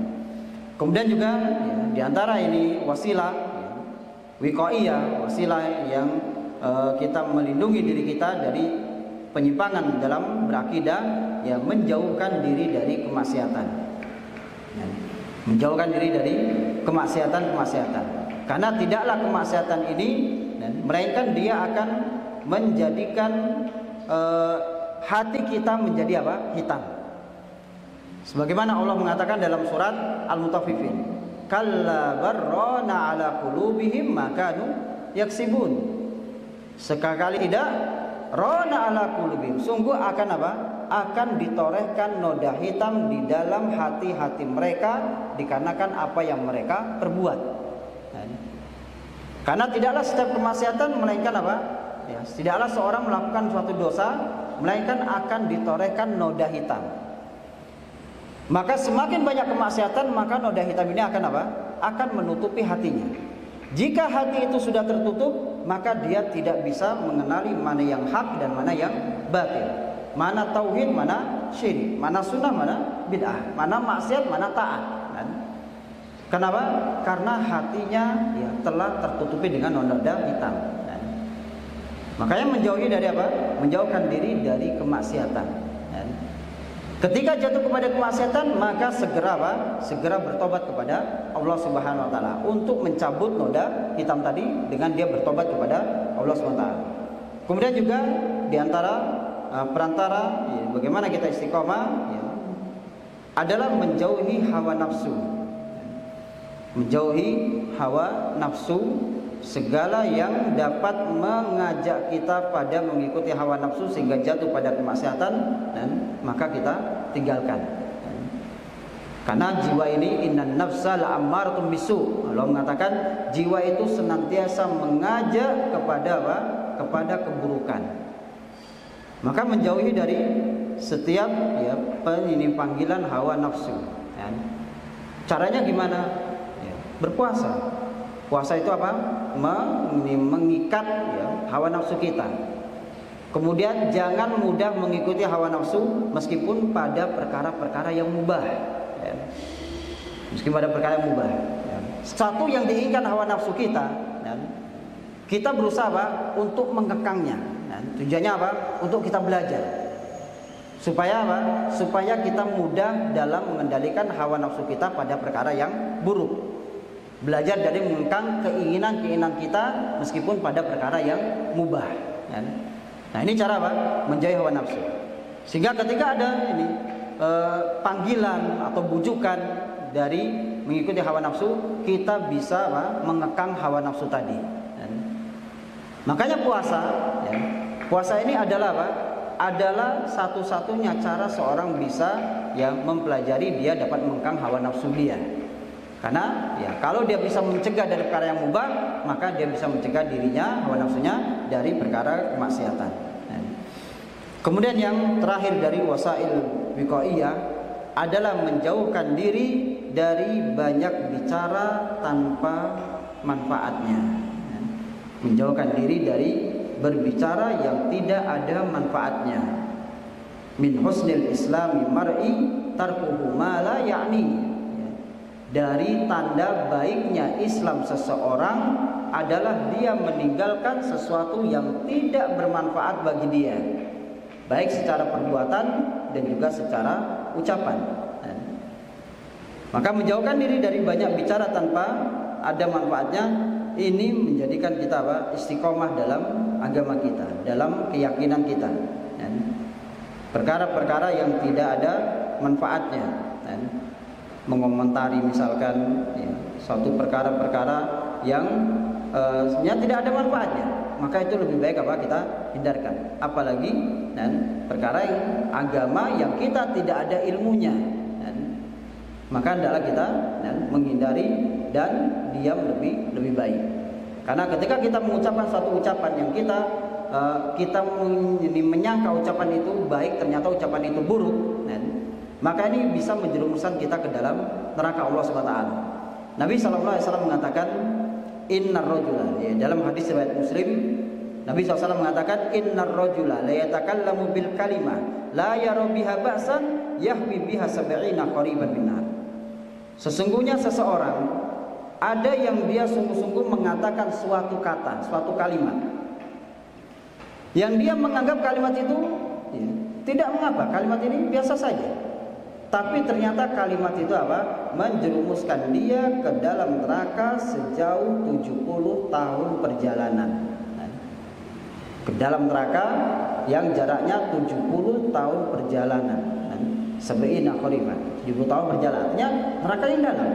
Kemudian juga ya, diantara ini wasilah, ya, wiqaiyah, wasilah yang kita melindungi diri kita dari penyimpangan dalam berakidah, ya, menjauhkan diri dari kemaksiatan, ya, menjauhkan diri dari kemaksiatan. Karena tidaklah kemaksiatan ini, melainkan dia akan menjadikan hati kita menjadi apa? Hitam. Sebagaimana Allah mengatakan dalam surat Al-Mutaffifin, kalla barrana ala qulubihim ma kanu yaksibun. Sekali tidak, rona ala qulubihim, sungguh akan apa? Akan ditorehkan noda hitam di dalam hati-hati mereka dikarenakan apa yang mereka perbuat. Karena tidaklah setiap kemaksiatan melainkan apa? Ya, tidaklah seorang melakukan suatu dosa melainkan akan ditorehkan noda hitam. Maka semakin banyak kemaksiatan, maka noda hitam ini akan apa? Akan menutupi hatinya. Jika hati itu sudah tertutup, maka dia tidak bisa mengenali mana yang hak dan mana yang batil, mana tauhid, mana syirik, mana sunnah, mana bid'ah, mana maksiat, mana taat. Kenapa? Karena hatinya ya telah tertutupi dengan noda hitam. Makanya menjauhi dari apa? Menjauhkan diri dari kemaksiatan. Ketika jatuh kepada kemaksiatan, maka segera apa? Segera bertobat kepada Allah Subhanahu wa taala untuk mencabut noda hitam tadi dengan dia bertobat kepada Allah Subhanahu wa taala. Kemudian juga di antara perantara ya, bagaimana kita istiqomah ya, adalah menjauhi hawa nafsu. Menjauhi hawa nafsu, segala yang dapat mengajak kita pada mengikuti hawa nafsu sehingga jatuh pada kemaksiatan, dan maka kita tinggalkan. Karena jiwa ini innan nafsa la'ammaratun bisu. Allah mengatakan jiwa itu senantiasa mengajak kepada apa? Kepada keburukan. Maka menjauhi dari setiap ya ini panggilan hawa nafsu. Ya. Caranya gimana? Berpuasa. Puasa itu apa? Mengikat ya, hawa nafsu kita. Kemudian jangan mudah mengikuti hawa nafsu meskipun pada perkara-perkara yang mubah. Ya. Meskipun pada perkara yang mubah. Ya. Satu yang diinginkan hawa nafsu kita, ya, kita berusaha apa? Untuk mengekangnya. Ya. Tujuannya apa? Untuk kita belajar. Supaya apa? Supaya kita mudah dalam mengendalikan hawa nafsu kita pada perkara yang buruk. Belajar dari mengekang keinginan-keinginan kita meskipun pada perkara yang mubah. Ya. Nah, ini cara apa? Menjauhi hawa nafsu. Sehingga ketika ada ini panggilan atau bujukan dari mengikuti hawa nafsu, kita bisa apa? Mengekang hawa nafsu tadi. Ya. Makanya puasa, ya. Puasa ini adalah apa? Adalah satu-satunya cara seorang bisa ya mempelajari dia dapat mengekang hawa nafsu dia. Karena ya kalau dia bisa mencegah dari perkara yang mubah, maka dia bisa mencegah dirinya, hawa nafsunya dari perkara kemaksiatan. Kemudian yang terakhir dari wasail wiqaiyah adalah menjauhkan diri dari banyak bicara tanpa manfaatnya. Menjauhkan diri dari berbicara yang tidak ada manfaatnya. Min husnil islami mar'i tarkuhu ma la ya'ni. dari tanda baiknya Islam seseorang adalah dia meninggalkan sesuatu yang tidak bermanfaat bagi dia, baik secara perbuatan dan juga secara ucapan. Maka menjauhkan diri dari banyak bicara tanpa ada manfaatnya, ini menjadikan kita istiqomah dalam agama kita, dalam keyakinan kita. Perkara-perkara yang tidak ada manfaatnya, mengomentari misalkan suatu perkara-perkara yang tidak ada manfaatnya, maka itu lebih baik kita hindarkan. Apalagi perkara yang agama yang kita tidak ada ilmunya, maka hendaklah kita menghindari dan diam lebih baik. Karena ketika kita mengucapkan suatu ucapan yang kita menyangka ucapan itu baik, ternyata ucapan itu buruk, maka ini bisa menjerumuskan kita ke dalam neraka Allah Subhanahu wa taala. Nabi sallallahu alaihi wasallam mengatakan, innar rajula, dalam hadis riwayat Muslim, Nabi SAW mengatakan, innar rajula la yatakallamu bil kalimah la yara biha ba'san yahwi biha sab'ina qariban min nar. Sesungguhnya seseorang ada yang dia sungguh-sungguh mengatakan suatu kata, suatu kalimat yang dia menganggap kalimat itu tidak mengapa, kalimat ini biasa saja, tapi ternyata kalimat itu menjerumuskan dia ke dalam neraka sejauh 70 tahun perjalanan. Ke dalam neraka yang jaraknya 70 tahun perjalanan. Sab'ina qariban, 70 tahun perjalanannya neraka yang dalam.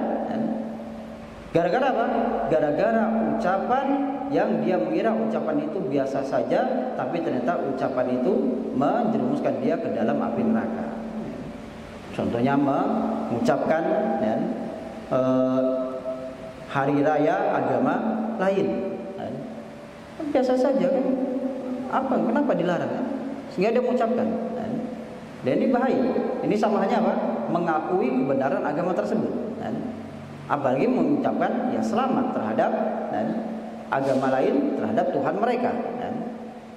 Gara-gara apa? Gara-gara ucapan yang dia mengira ucapan itu biasa saja, tapi ternyata ucapan itu menjerumuskan dia ke dalam api neraka. Contohnya mengucapkan hari raya agama lain, biasa saja kan? Kenapa dilarang? Sehingga dia mengucapkan. Dan ini bahaya. Ini sama halnya mengakui kebenaran agama tersebut. Apalagi mengucapkan selamat terhadap agama lain, terhadap Tuhan mereka.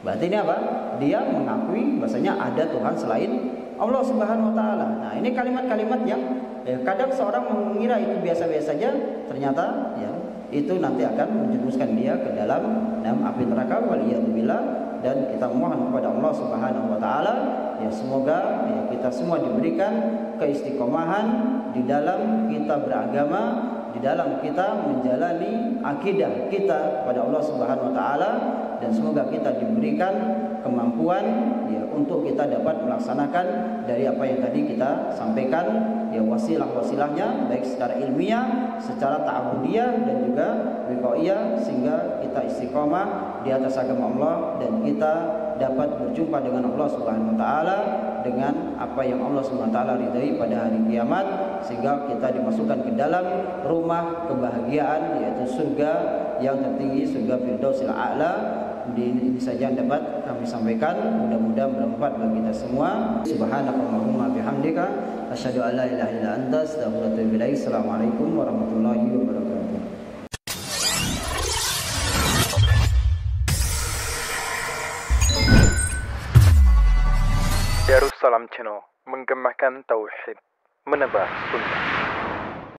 Berarti ini dia mengakui bahasanya ada Tuhan selain Allah Subhanahu wa taala. Nah, ini kalimat-kalimat yang kadang seorang mengira itu biasa-biasa saja, ternyata itu nanti akan menjerumuskan dia ke dalam api neraka, waliyadzubillah. Dan kita mohon kepada Allah Subhanahu wa taala semoga kita semua diberikan keistiqomahan di dalam kita beragama, di dalam kita menjalani akidah kita kepada Allah Subhanahu wa taala, dan semoga kita diberikan kemampuan untuk kita dapat melaksanakan dari apa yang tadi kita sampaikan, wasilah-wasilahnya baik secara ilmiah, secara ta'abudiyah dan juga wiqaiyah, sehingga kita istiqomah di atas agama Allah dan kita dapat berjumpa dengan Allah Subhanahu wa taala dengan apa yang Allah Subhanahu wa taala ridai pada hari kiamat, sehingga kita dimasukkan ke dalam rumah kebahagiaan, yaitu surga yang tertinggi, surga Firdausil A'la. Ini saja yang dapat kami sampaikan, mudah-mudahan bermanfaat bagi kita semua. Subhanakallahumma bihamdika asyhadu an la ilaha illa anta astaghfiruka wa atubu ilaik. Assalamualaikum warahmatullahi wabarakatuh. Darussalam Channel, menggemakan tauhid, menebar sunnah.